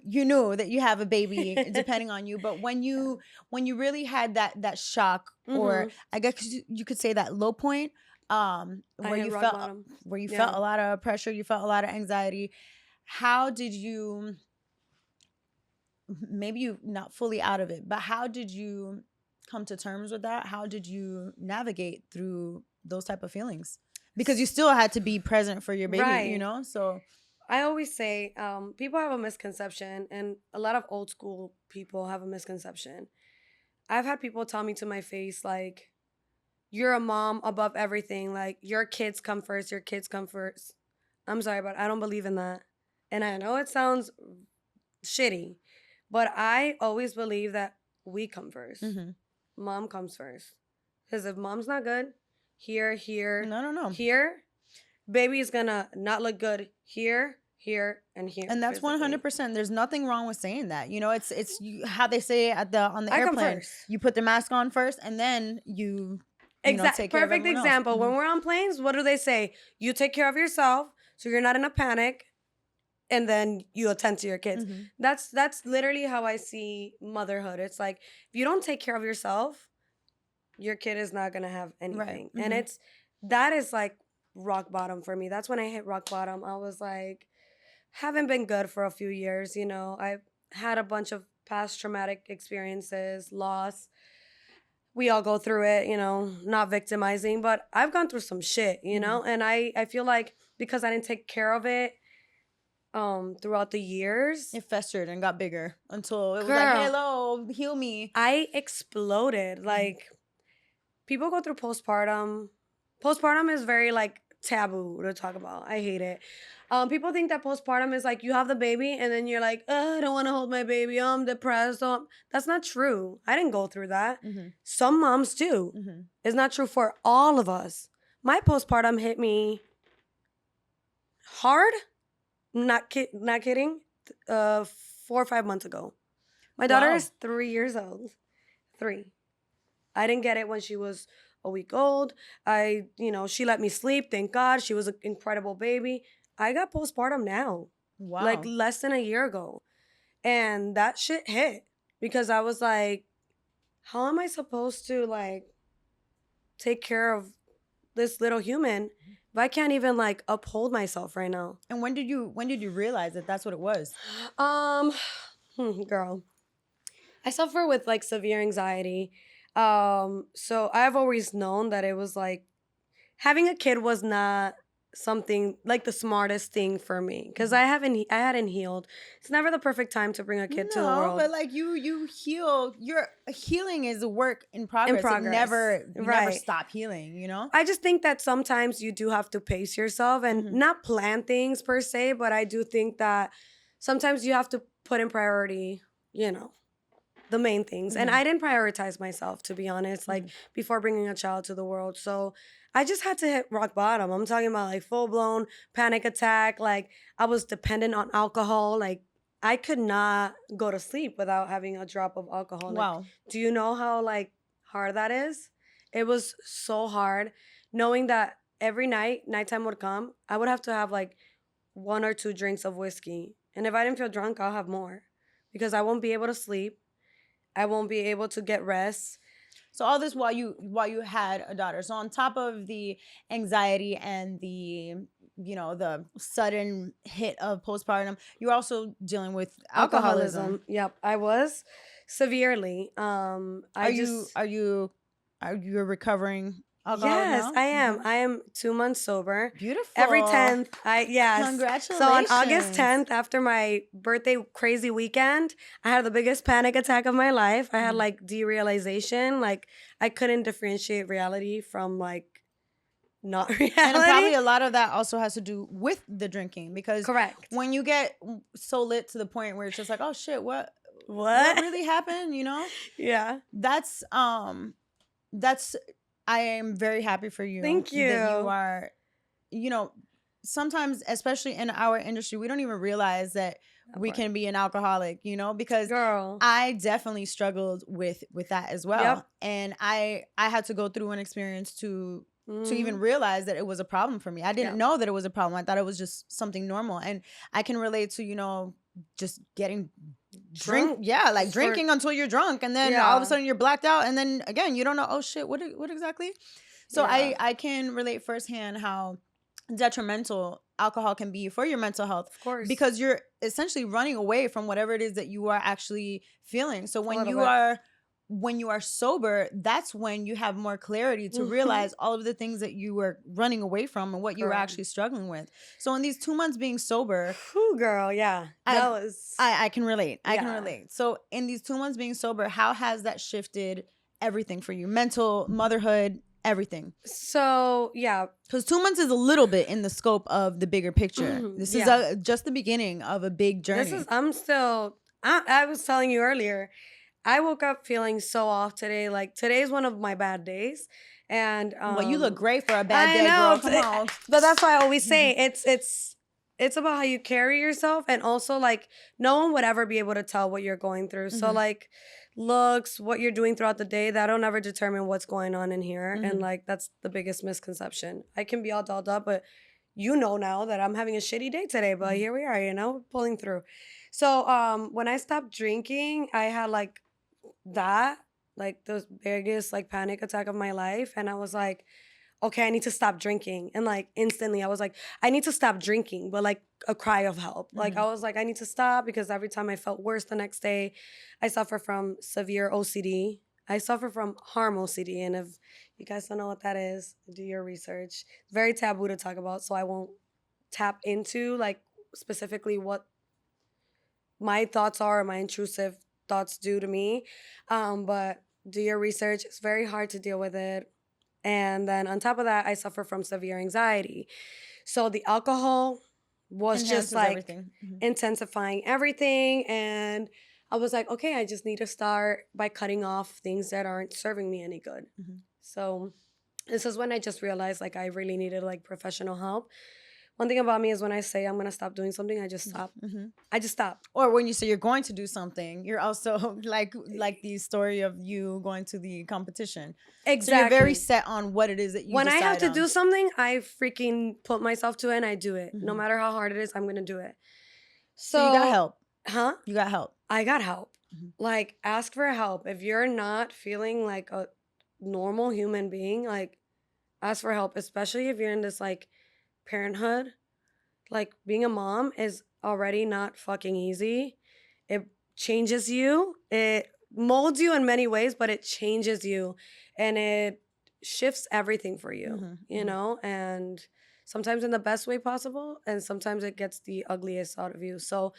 knew that you have a baby depending on you, but when you really had that shock, or I guess you could say that low point, where you felt bottom. felt a lot of pressure, you felt a lot of anxiety. How did you? Maybe you not fully out of it, but how did you come to terms with that? How did you navigate through those type of feelings? Because you still had to be present for your baby, Right. you know? So I always say people have a misconception, and a lot of old school people have a misconception. I've had people tell me to my face, like, you're a mom above everything. Like, your kids come first. Your kids come first. I'm sorry, but I don't believe in that. And I know it sounds shitty, but I always believe that we come first. Mom comes first. Because if mom's not good, here, no. here, baby is gonna not look good here, and here. And that's physically. 100%. There's nothing wrong with saying that. You know, it's how they say it on the I come airplane. first. You put the mask on first, and then you take care of Perfect everyone else. example. When we're on planes, what do they say? You take care of yourself, so you're not in a panic, and then you attend to your kids. That's literally how I see motherhood. It's like, if you don't take care of yourself, your kid is not gonna have anything. Right. And that is like rock bottom for me. That's when I hit rock bottom. I was like, haven't been good for a few years, you know. I had a bunch of past traumatic experiences, loss. We all go through it, you know, not victimizing, but I've gone through some shit, you know. And I feel like because I didn't take care of it throughout the years, it festered and got bigger until it was Girl. like, hello, heal me. I exploded. Like, people go through postpartum. Postpartum is very like taboo to talk about. I hate it. People think that postpartum is like you have the baby and then you're like, I don't want to hold my baby. I'm depressed. That's not true. I didn't go through that. Some moms do. It's not true for all of us. My postpartum hit me hard. Not kidding. 4 or 5 months ago. My daughter is 3 years old. 3. I didn't get it when she was a week old. She let me sleep. Thank God. She was an incredible baby. I got postpartum now. Wow. Like less than a year ago. And that shit hit. Because I was like, how am I supposed to like take care of this little human if I can't even like uphold myself right now? And when did you realize that that's what it was? Girl, I suffer with like severe anxiety. So I've always known that it was like having a kid was not something like the smartest thing for me because I hadn't healed. It's never the perfect time to bring a kid to the world. But like you heal. Your healing is a work in progress. You never stop healing, you know? I just think that sometimes you do have to pace yourself and not plan things per se, but I do think that sometimes you have to put in priority, you know, the main things. And I didn't prioritize myself, to be honest, like before bringing a child to the world. So I just had to hit rock bottom. I'm talking about like full-blown panic attack. Like I was dependent on alcohol. Like I could not go to sleep without having a drop of alcohol. Wow. Like, do you know how like hard that is? It was so hard knowing that every nighttime would come, I would have to have like 1 or 2 drinks of whiskey. And if I didn't feel drunk, I'll have more because I won't be able to sleep. I won't be able to get rest. So all this while you had a daughter. So on top of the anxiety and the the sudden hit of postpartum, you're also dealing with alcoholism. Yep, I was severely. Are you a recovering alcohol Yes, now? I am. I am 2 months sober. Beautiful. Every 10th, yes. Congratulations. So on August 10th, after my birthday crazy weekend, I had the biggest panic attack of my life. I had like derealization. Like I couldn't differentiate reality from like not reality. And probably a lot of that also has to do with the drinking, because Correct. when you get so lit to the point where it's just like, oh shit, what What? really happened? You know, Yeah. that's I am very happy for you. Thank That you you. are, you know, sometimes, especially in our industry, we don't even realize that we can be an alcoholic, you know, because Girl. I definitely struggled with that as well. Yep. And I had to go through an experience to Mm-hmm. even realize that it was a problem for me. I didn't know that it was a problem. I thought it was just something normal. And I can relate to, you know, just getting Drunk. drinking until you're drunk, and then all of a sudden you're blacked out, and then again you don't know, oh shit, what exactly. So I can relate firsthand how detrimental alcohol can be for your mental health, Of course. because you're essentially running away from whatever it is that you are actually feeling. So when you are sober, that's when you have more clarity to realize all of the things that you were running away from and what you were actually struggling with. So in these 2 months being sober, Whew, girl, yeah. That was I can relate. I can relate. So in these 2 months being sober, how has that shifted everything for you? Mental, motherhood, everything. So, yeah. Because 2 months is a little bit in the scope of the bigger picture. This is just the beginning of a big journey. I was telling you earlier, I woke up feeling so off today. Like today's one of my bad days. And well, you look great for a bad day, girl. Come on. But that's why I always say it's about how you carry yourself, and also like no one would ever be able to tell what you're going through. So like looks, what you're doing throughout the day, that'll never determine what's going on in here. And like that's the biggest misconception. I can be all dolled up, but you know now that I'm having a shitty day today, but here we are, you know, pulling through. So when I stopped drinking, I had like the biggest like panic attack of my life. And I was like, okay, I need to stop drinking. And like instantly I was like, I need to stop drinking, but like a cry of help. Like I was like, I need to stop, because every time I felt worse the next day. I suffer from severe OCD. I suffer from harm OCD. And if you guys don't know what that is, do your research. It's very taboo to talk about, so I won't tap into like specifically what my thoughts are or my intrusive thoughts do to me. But do your research. It's very hard to deal with it. And then on top of that, I suffer from severe anxiety. So the alcohol was just like intensifying everything. And I was like, okay, I just need to start by cutting off things that aren't serving me any good. So this is when I just realized like I really needed like professional help. One thing about me is when I say I'm going to stop doing something, I just stop. I just stop. Or when you say you're going to do something, you're also like the story of you going to the competition. Exactly. So you're very set on what it is that you When I decide have to on. do something, I freaking put myself to it and I do it. No matter how hard it is, I'm going to do it. So you got help. Huh? You got help. I got help. Like, ask for help. If you're not feeling like a normal human being, like, ask for help, especially if you're in this, like, parenthood. Like, being a mom is already not fucking easy. It changes you. It molds you in many ways, but it changes you. And it shifts everything for you, you know? And sometimes in the best way possible, and sometimes it gets the ugliest out of you. So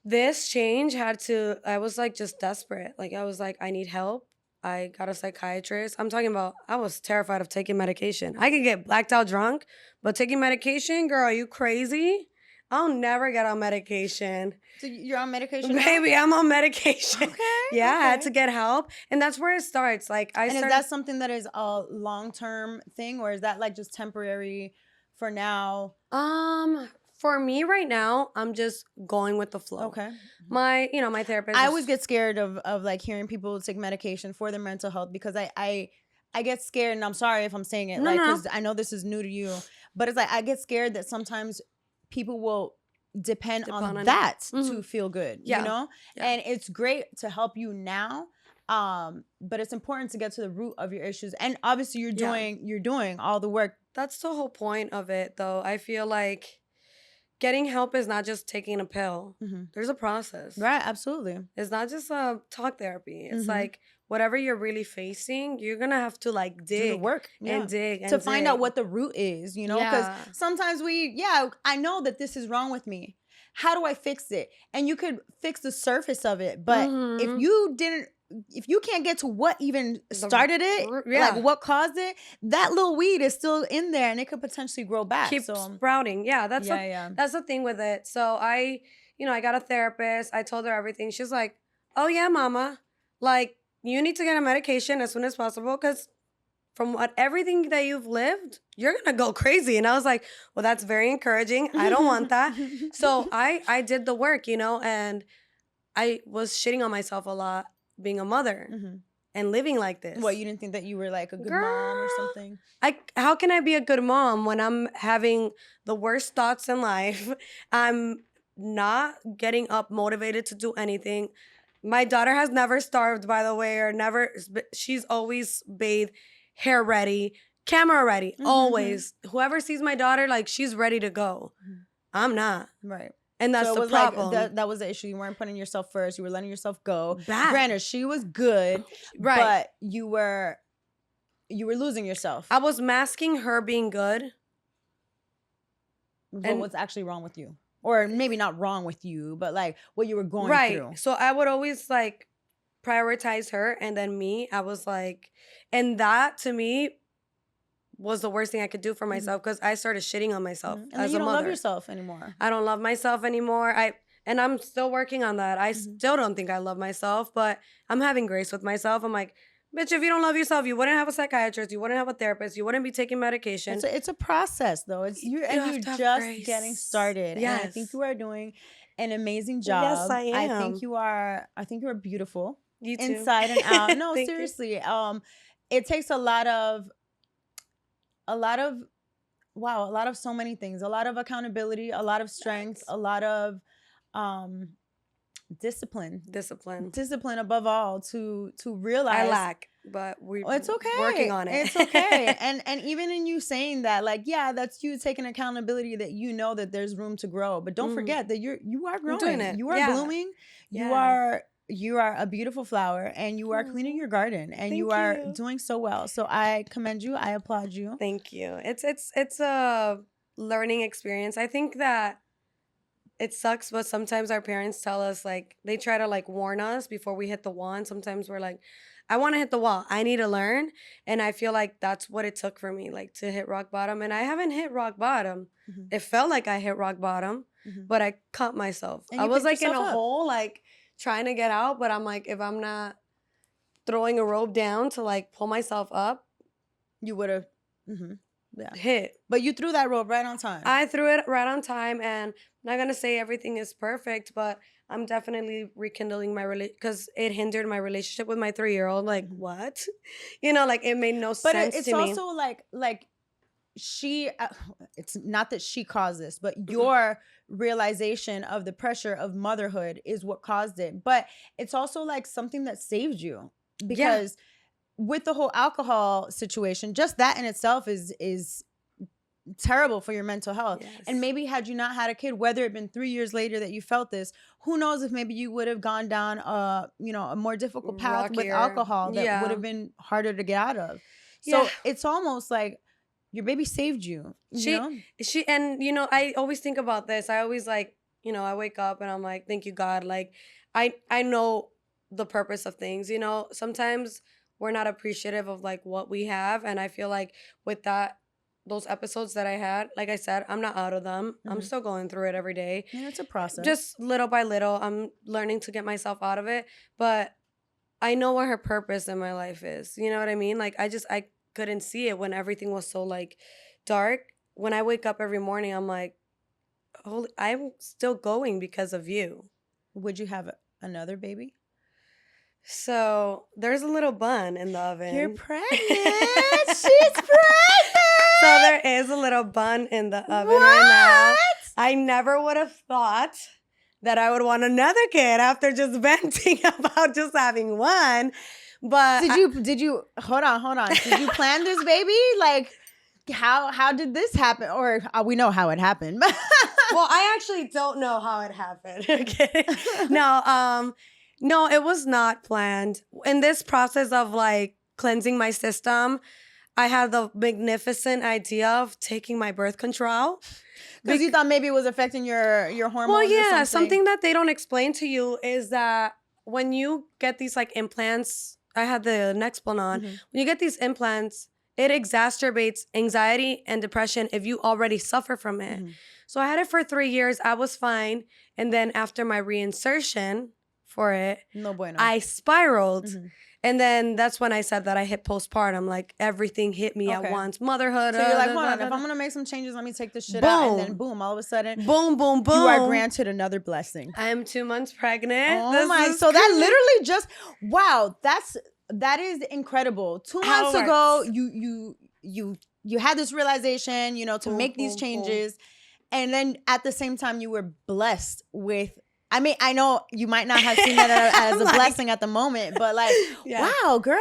this change I was like just desperate. Like I was like, I need help. I got a psychiatrist. I'm talking about, I was terrified of taking medication. I could get blacked out drunk, but taking medication, girl, are you crazy? I'll never get on medication. So you're on medication now? Baby, I'm on medication. Okay. Yeah, I had to get help. And that's where it starts. Like is that something that is a long-term thing, or is that like just temporary for now? For me right now, I'm just going with the flow. Okay. My therapist. I always get scared of like hearing people take medication for their mental health, because I get scared, and I'm sorry if I'm saying it because I know this is new to you, but it's like I get scared that sometimes people will depend on that to feel good, you know? Yeah. And it's great to help you now. But it's important to get to the root of your issues. And obviously you're doing all the work. That's the whole point of it, though. I feel like getting help is not just taking a pill. There's a process. Right, absolutely. It's not just a talk therapy. It's like whatever you're really facing, you're gonna have to like dig Do the work and dig and to find out dig. what the root is, you know, because Yeah. sometimes I know that this is wrong with me. How do I fix it? And you could fix the surface of it, but Mhm. if you can't get to what even started it, yeah. like what caused it, that little weed is still in there and it could potentially grow back. Keep So sprouting. Yeah, that's yeah. that's the thing with it. So I got a therapist. I told her everything. She's like, "Oh yeah, mama, like you need to get a medication as soon as possible because from everything that you've lived, you're gonna go crazy." And I was like, "Well, that's very encouraging. I don't want that." So I did the work, and I was shitting on myself a lot being a mother and living like this. What, you didn't think that you were like a good mom or something? How can I be a good mom when I'm having the worst thoughts in life? I'm not getting up motivated to do anything. My daughter has never starved, by the way, or never. She's always bathed, hair ready, camera ready, always. Whoever sees my daughter, like she's ready to go. I'm not. Right. And that's so it the was problem. Like, that was the issue. You weren't putting yourself first. You were letting yourself go. Bad. Granted, she was good, Right. but you were losing yourself. I was masking her being good. What and- was actually wrong with you? Or maybe not wrong with you, but like what you were going through. So I would always like prioritize her and then me. I was like, and that to me was the worst thing I could do for myself because I started shitting on myself And as then you a don't mother. love yourself anymore. I don't love myself anymore. And I'm still working on that. I still don't think I love myself, but I'm having grace with myself. I'm like, bitch, if you don't love yourself, you wouldn't have a psychiatrist, you wouldn't have a therapist, you wouldn't be taking medication. It's a process though. You're have to just have grace. getting started. Yes. And I think you are doing an amazing job. Yes, I am. I think you are beautiful. You too. Inside and out. No, Thank you. seriously. It takes a lot of so many things. A lot of accountability, a lot of strength, a lot of discipline above all to realize I lack, but it's okay. Working on it. It's okay. and even in you saying that, like, yeah, that's you taking accountability that you know that there's room to grow, but don't forget that you are growing. doing it. You are blooming. You are a beautiful flower, and you are cleaning your garden, and you are doing so well. So I commend you. I applaud you. Thank you. It's a learning experience. I think that it sucks, but sometimes our parents tell us, like, they try to like warn us before we hit the wall. And sometimes we're like, I want to hit the wall. I need to learn. And I feel like that's what it took for me, like to hit rock bottom. And I haven't hit rock bottom. It felt like I hit rock bottom, but I cut myself. I was like in a hole, like trying to get out. But I'm like, if I'm not throwing a rope down to like pull myself up, you would have hit. But you threw that rope right on time. I threw it right on time, and I'm not gonna say everything is perfect, but I'm definitely rekindling my because it hindered my relationship with my 3-year-old. Like, what? Like it made no sense it's to me. also like she it's not that she caused this, but your realization of the pressure of motherhood is what caused it. But it's also like something that saved you, because with the whole alcohol situation, just that in itself is terrible for your mental health. Yes. And maybe had you not had a kid, whether it been 3 years later that you felt this, who knows if maybe you would have gone down a more difficult path with Rockier. alcohol that would have been harder to get out of. So it's almost like your baby saved you. She and I always think about this. I always like, I wake up and I'm like, thank you, God. Like I know the purpose of things. Sometimes we're not appreciative of like what we have, and I feel like with those episodes that I had, like I said, I'm not out of them. I'm still going through it every day. And it's a process. Just little by little, I'm learning to get myself out of it. But I know what her purpose in my life is. You know what I mean? Like I couldn't see it when everything was so like dark. When I wake up every morning, I'm like, holy, I'm still going because of you. Would you have another baby? So there's a little bun in the oven. You're pregnant. She's pregnant. So there is a little bun in the oven right now. I never would have thought that I would want another kid after just venting about just having one. But did you hold on? Did you plan this baby? Like how did this happen? Or we know how it happened. Well, I actually don't know how it happened. Okay. No, No, it was not planned. In this process of like cleansing my system, I had the magnificent idea of taking my birth control. Because you thought maybe it was affecting your hormones. Well, yeah, or something that they don't explain to you is that when you get these like implants, I had the Nexplanon. Mhm. When you get these implants, it exacerbates anxiety and depression if you already suffer from it. Mhm. So I had it for 3 years. I was fine. And then after my reinsertion for it, No bueno. I spiraled. Mhm. And then that's when I said that I hit postpartum. Like everything hit me Okay. at once. Motherhood. So you're like, hold on, if I'm going to make some changes, let me take this shit out. And then boom, all of a sudden, boom, boom, boom. you are granted another blessing. I am 2 months pregnant. Oh This my! is So that crazy. literally just that is incredible. 2 How months it ago, works. you had this realization, to Boom, make these boom, changes, and then at the same time, you were blessed with. I mean, I know you might not have seen that as a Like- blessing at the moment, but like, Yeah. wow, girl,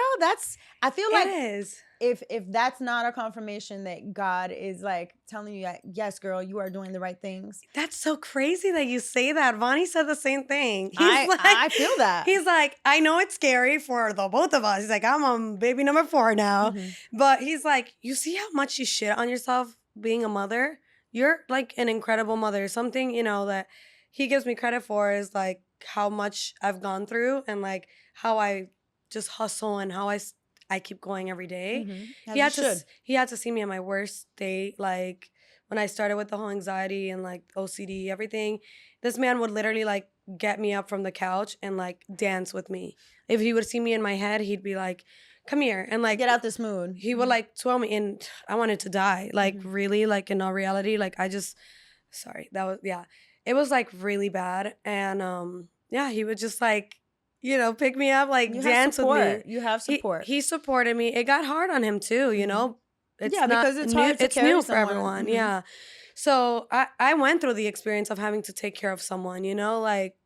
I feel like It is. if that's not a confirmation that God is like telling you, yes, girl, you are doing the right things. That's so crazy that you say that. Vonnie said the same thing. I feel that. He's like, I know it's scary for the both of us. He's like, I'm on baby number 4 now. Mhm. But he's like, you see how much you shit on yourself being a mother? You're like an incredible mother. Something, that he gives me credit for is like how much I've gone through and like how I just hustle and how I keep going every day. Mhm. As He you had should. he had to see me at my worst state, like when I started with the whole anxiety and like OCD, everything. This man would literally like get me up from the couch and like dance with me. If he would see me in my head, he'd be like, "Come here," and like Get out this mood. he would like twirl me, and I wanted to die. Like Mhm. really, like in all reality, like it was like really bad, and he would just like pick me up, like You have dance with support. me. You have support. He supported me. It got hard on him too, It's Yeah, not because it's new, hard to it's carry new for someone. everyone. Mhm. Yeah. So I went through the experience of having to take care of someone, like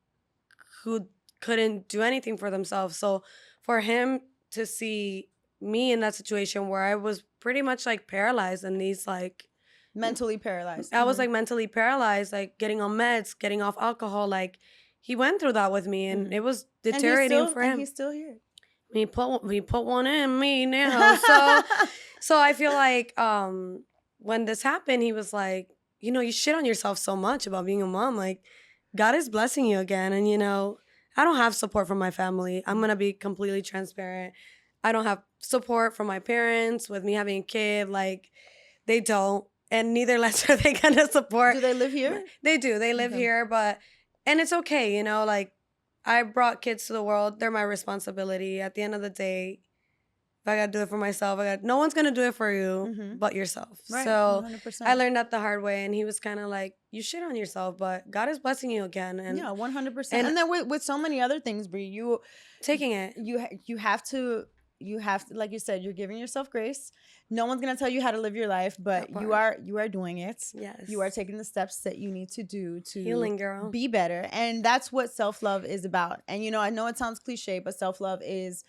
who couldn't do anything for themselves. So for him to see me in that situation where I was pretty much like paralyzed and these like Mentally paralyzed. I was Mhm. like mentally paralyzed, like getting on meds, getting off alcohol, like he went through that with me and Mhm. it was And he's deteriorating still- for and him. he's still here. He put one in me now. So I feel like when this happened, he was like, you shit on yourself so much about being a mom. Like, God is blessing you again. And, I don't have support from my family. I'm going to be completely transparent. I don't have support from my parents with me having a kid. Like, they don't. And neither less are they going to support. Do they live here? They do. They live Okay. here. And it's okay, like, I brought kids to the world. They're my responsibility. At the end of the day, if I got to do it for myself, no one's going to do it for you Mhm. but yourself. Right. So 100%. I learned that the hard way. And he was kind of like, you shit on yourself, but God is blessing you again. And Yeah, 100%. And then with so many other things, Bri, taking it. you have to like you said, you're giving yourself grace. No one's gonna tell you how to live your life, but That you part. are doing it. Yes. You are taking the steps that you need to do to Healing, girl. be better, and that's what self-love is about. And I know it sounds cliche, but self-love is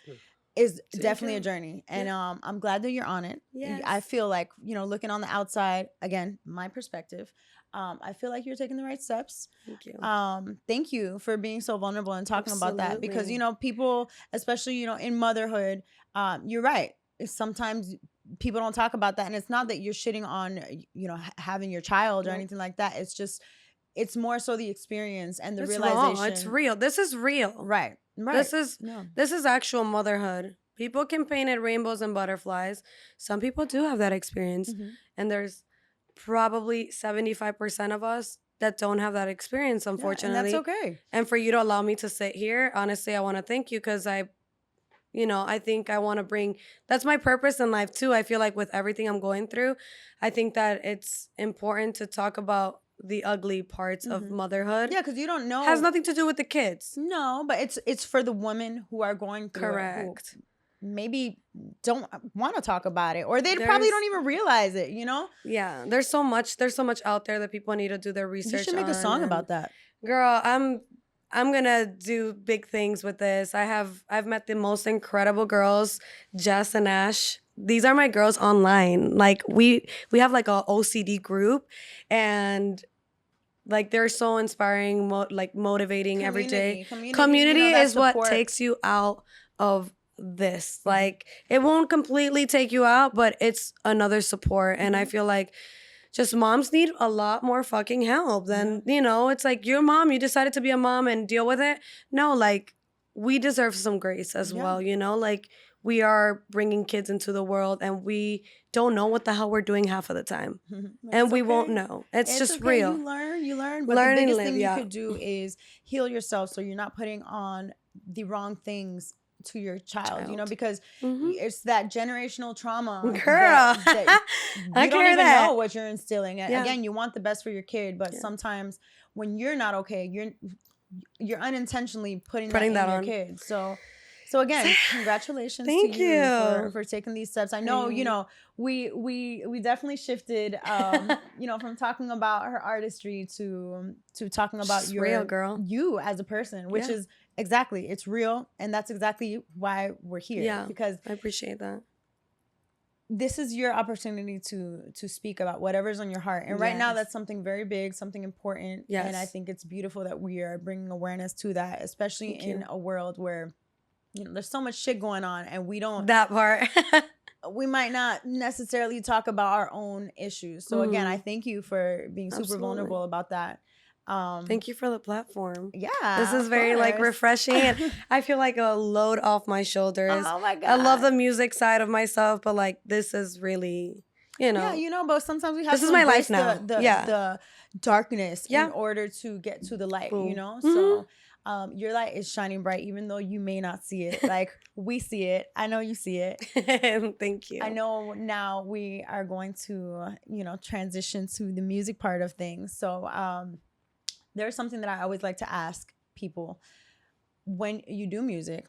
definitely a journey. And I'm glad that you're on it. Yes. I feel like looking on the outside, again, my perspective, I feel like you're taking the right steps. Thank you. Thank you for being so vulnerable and talking about that, because Absolutely. people, especially in motherhood, you're right. Sometimes people don't talk about that, and it's not that you're shitting on having your child or Nope. anything like that. It's more so the experience and the It's realization. raw. It's real. This is real. Right. This is No. this is actual motherhood. People can paint it rainbows and butterflies. Some people do have that experience. Mhm. And there's probably 75% of us that don't have that experience, Yeah, unfortunately. and that's okay. And for you to allow me to sit here, honestly, I want to thank you because I think I want to bring, that's my purpose in life too. I feel like with everything I'm going through, I think that it's important to talk about the ugly parts of Mhm. motherhood. Yeah, because you don't know. Has nothing to do with the kids. No, but it's for the women who are going through it, who Correct. maybe don't want to talk about it, or they probably There's- don't even realize it. Yeah, there's so much out there that people need to do their research. You should make a song about that. Girl, I'm gonna do big things with this. I've met the most incredible girls, Jess and Ash. These are my girls online. Like we have like a OCD group, and like they're so inspiring, like motivating every day. Community Is what support. takes you out of this. Like it won't completely take you out, but it's another support. And I feel like just moms need a lot more fucking help than, it's like your mom, you decided to be a mom and deal with it. No, like we deserve some grace as well, like we are bringing kids into the world and we don't know what the hell we're doing half of the time. And we won't know. It's just okay. real. You learn. But Learn the and biggest live, thing you could do is heal yourself so you're not putting on the wrong things to your child. Because it's that generational trauma. Girl. That you I don't hear even that. know what you're instilling. Again, you want the best for your kid, but sometimes when you're not okay, you're unintentionally putting that in your kid. So again, congratulations to you for taking these steps. I know, we definitely shifted, from talking about her artistry to talking about your real girl, you as a person, which is exactly, it's real, and that's exactly why we're here. Yeah, because I appreciate that. This is your opportunity to speak about whatever's on your heart. And right now that's something very big, something important. Yes. And I think it's beautiful that we are bringing awareness to that, especially in a world where there's so much shit going on and we don't... That part. We might not necessarily talk about our own issues. So again, I thank you for being super vulnerable about that. Thank you for the platform. Yeah. This is very like refreshing and I feel like a load off my shoulders. Oh my God. I love the music side of myself, but like this is really, Yeah, but sometimes we have this is my life now. The darkness in order to get to the light, So your light is shining bright, even though you may not see it. Like we see it. I know you see it. Thank you. I know now we are going to, transition to the music part of things. So there's something that I always like to ask people when you do music.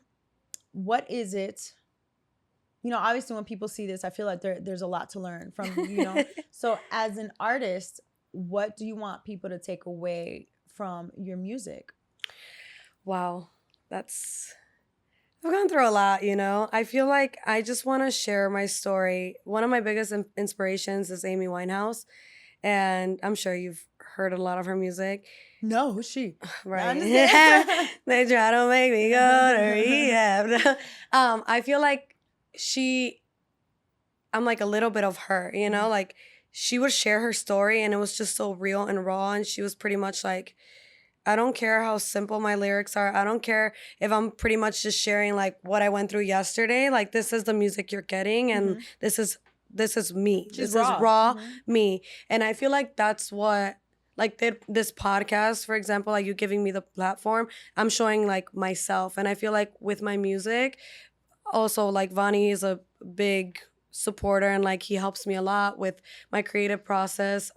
What is it? Obviously when people see this, I feel like there's a lot to learn from, So as an artist, what do you want people to take away from your music? Wow, I've gone through a lot, I feel like I just want to share my story. One of my biggest inspirations is Amy Winehouse, and I'm sure you've heard a lot of her music. No, who's she? Right. They try to make me go to rehab. I feel like I'm like a little bit of her, like she would share her story and it was just so real and raw, and she was pretty much like, I don't care how simple my lyrics are. I don't care if I'm pretty much just sharing like what I went through yesterday. Like this is the music you're getting, and this is me. This is raw me. And I feel like that's what, like this podcast, for example, like you giving me the platform, I'm showing like myself. And I feel like with my music, also like Vani is a big supporter and like he helps me a lot with my creative process.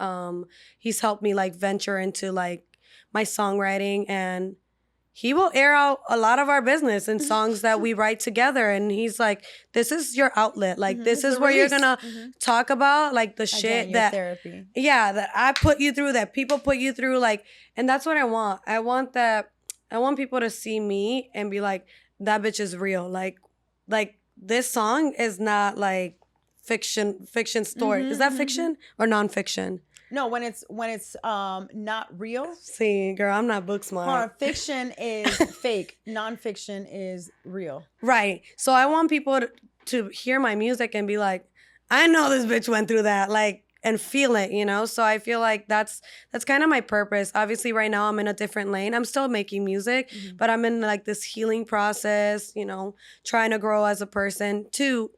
He's helped me like venture into like my songwriting, and he will air out a lot of our business and songs that we write together. And he's like, this is your outlet. Like, this is where you're gonna talk about like the shit that, therapy. that I put you through, that people put you through. Like, and that's what I want. I want people to see me and be like, that bitch is real. Like this song is not like fiction story. Is that fiction or nonfiction? No, when it's not real. See, girl, I'm not book smart. Fiction is fake. Nonfiction is real. Right. So I want people to hear my music and be like, I know this bitch went through that, like, and feel it, So I feel like that's kind of my purpose. Obviously, right now I'm in a different lane. I'm still making music, but I'm in like this healing process, trying to grow as a person to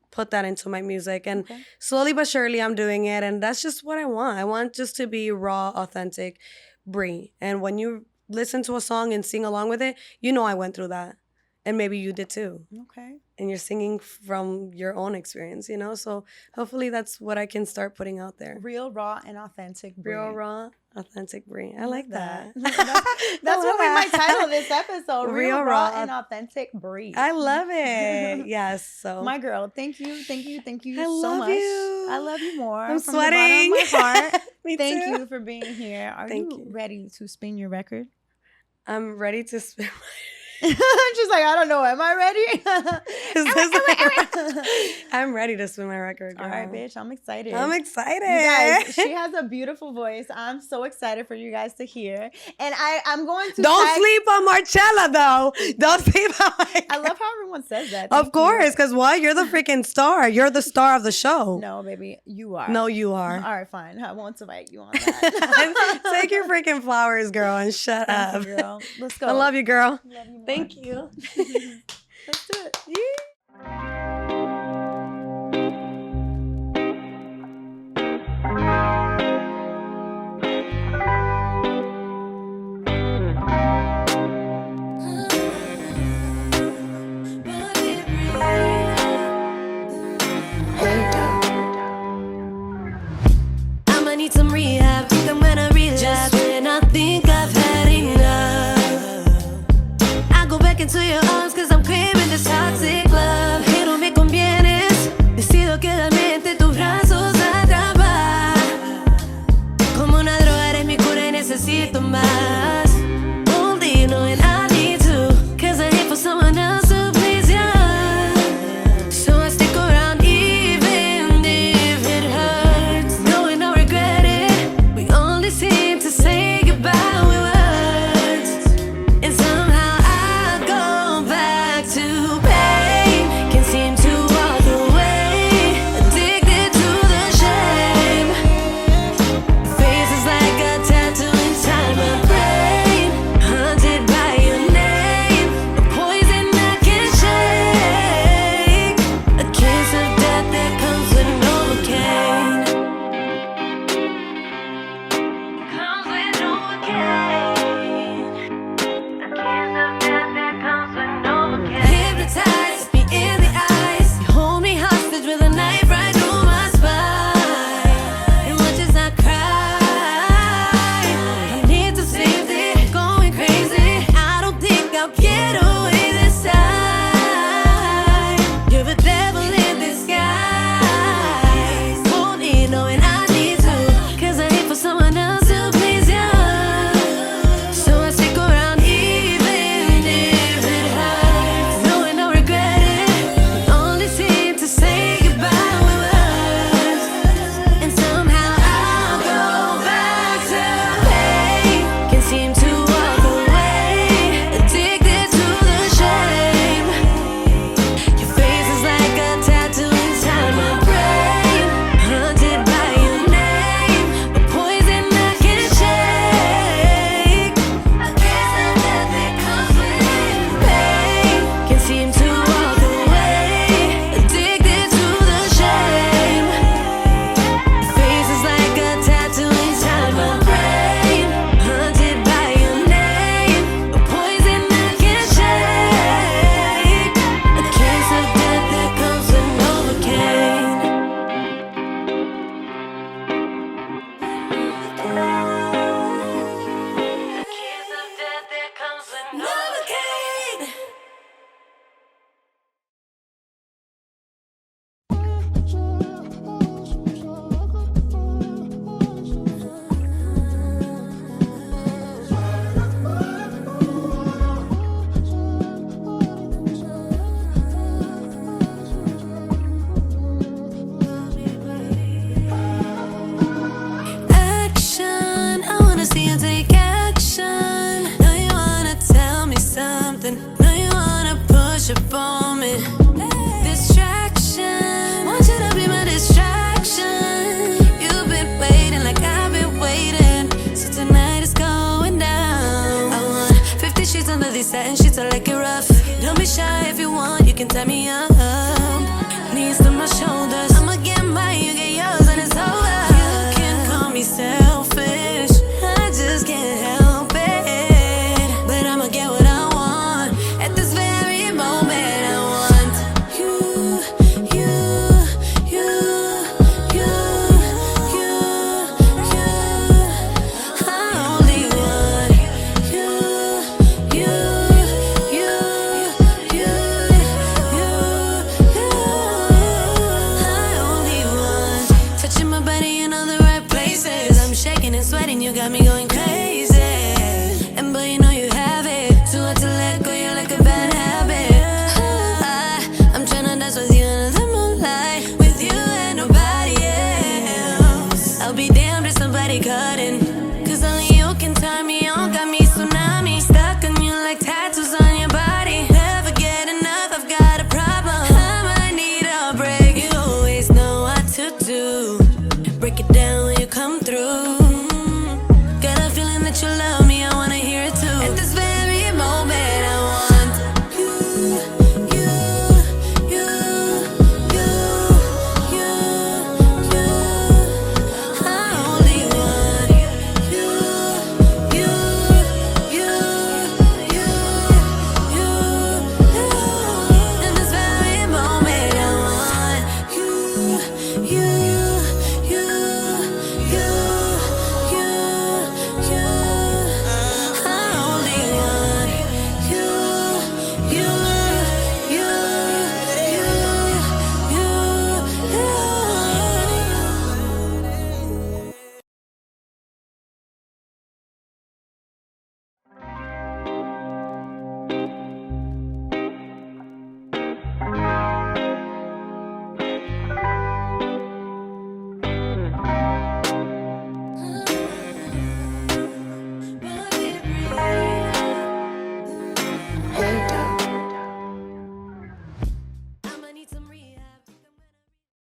put that into my music, and slowly but surely I'm doing it, and that's just what I want. I want just to be raw, authentic Bri, and when you listen to a song and sing along with it, I went through that, and maybe you did too. Okay. And you're singing from your own experience, so hopefully that's what I can start putting out there. Real, raw, and authentic Bri. Real, raw, authentic Bri. I like that. That's what we might title this episode. Real, raw, and authentic Bri. I love it. Yes. So my girl, thank you so love much. You. I love you more. I'm from sweating. the bottom of my heart. Me thank too. you for being here. Are you ready to spin your record? I'm ready to spin She's like, I don't know. Am I ready? I'm ready to spin my record, girl. All right, bitch. I'm excited. I'm excited. You guys, she has a beautiful voice. I'm so excited for you guys to hear. And I'm going to Don't sleep on Marcella, though. Don't sleep on I love how everyone says that. Of course, because what? You're the freaking star. You're the star of the show. No, baby. You are. No, you are. All right, fine. I won't invite you on that. Take your freaking flowers, girl, and shut up. You, girl. Let's go. I love you, girl. Love you more. Thank you. Let's do it. I'ma need some rehab. Think I'm gonna relapse when I think I've had enough. I go back into your arms cause I'm craving this toxic love. Pero me convienes. Decido quedarme entre tus brazos atrapar. Como una droga eres mi cura y necesito más. Only knowing I need to. Cause I hate for someone else to please you. So I stick around even if it hurts. Knowing I'll regret it. We only seem to say goodbye with words. And somehow I go back to pain. Can't seem to walk away. Addicted to the shame. Face is like a tattoo inside my brain. Haunted by your name. A poison I can't shake. A kiss of death that comes with Novacaine. Comes with Novacaine. A kiss of death that comes with Novacaine. Hypnotize me in the eyes. You hold me hostage with a knife right through my spine. And watch as I cry. I need to save it, going crazy. I don't think I'll get away this time. You're the devil in disguise. Only knowing I need to. Cause I hate for someone else to please you. So I stick around even if it hurts. Knowing I'll regret it. We only seem to say goodbye with words. And somehow I'll go back to pain. Can't seem to walk away. Addicted to the shame. Your face is like a tattoo inside my brain. Haunted by your name. A poison I can't shake. A kiss of death that comes with pain. Can't seem to walk away. Addicted to the shame. Your face is like a tattoo inside my brain. Haunted by your name. A poison I can't shake. A kiss of death that comes with Novacaine. A kiss of death that comes with Novacaine. Action, I wanna see you take action. Know you wanna tell me something. Know you wanna push up on me. Distraction, want you to be my distraction. You've been waiting like I've been waiting. So tonight is going down. I want 50 sheets under these satin sheets, I like it rough. Don't be shy if you want, you can tie me up. Knees to my shoulders, I'ma get mine, you get yours, and it's over. You can call me selfish, I just can't help it. But I'ma get what I want at this very moment. I want you, you, you, you, you, you. I only want you, you, you, you, you, you. I only want touching my body in all the right places. I'm shaking and sweating, you got me going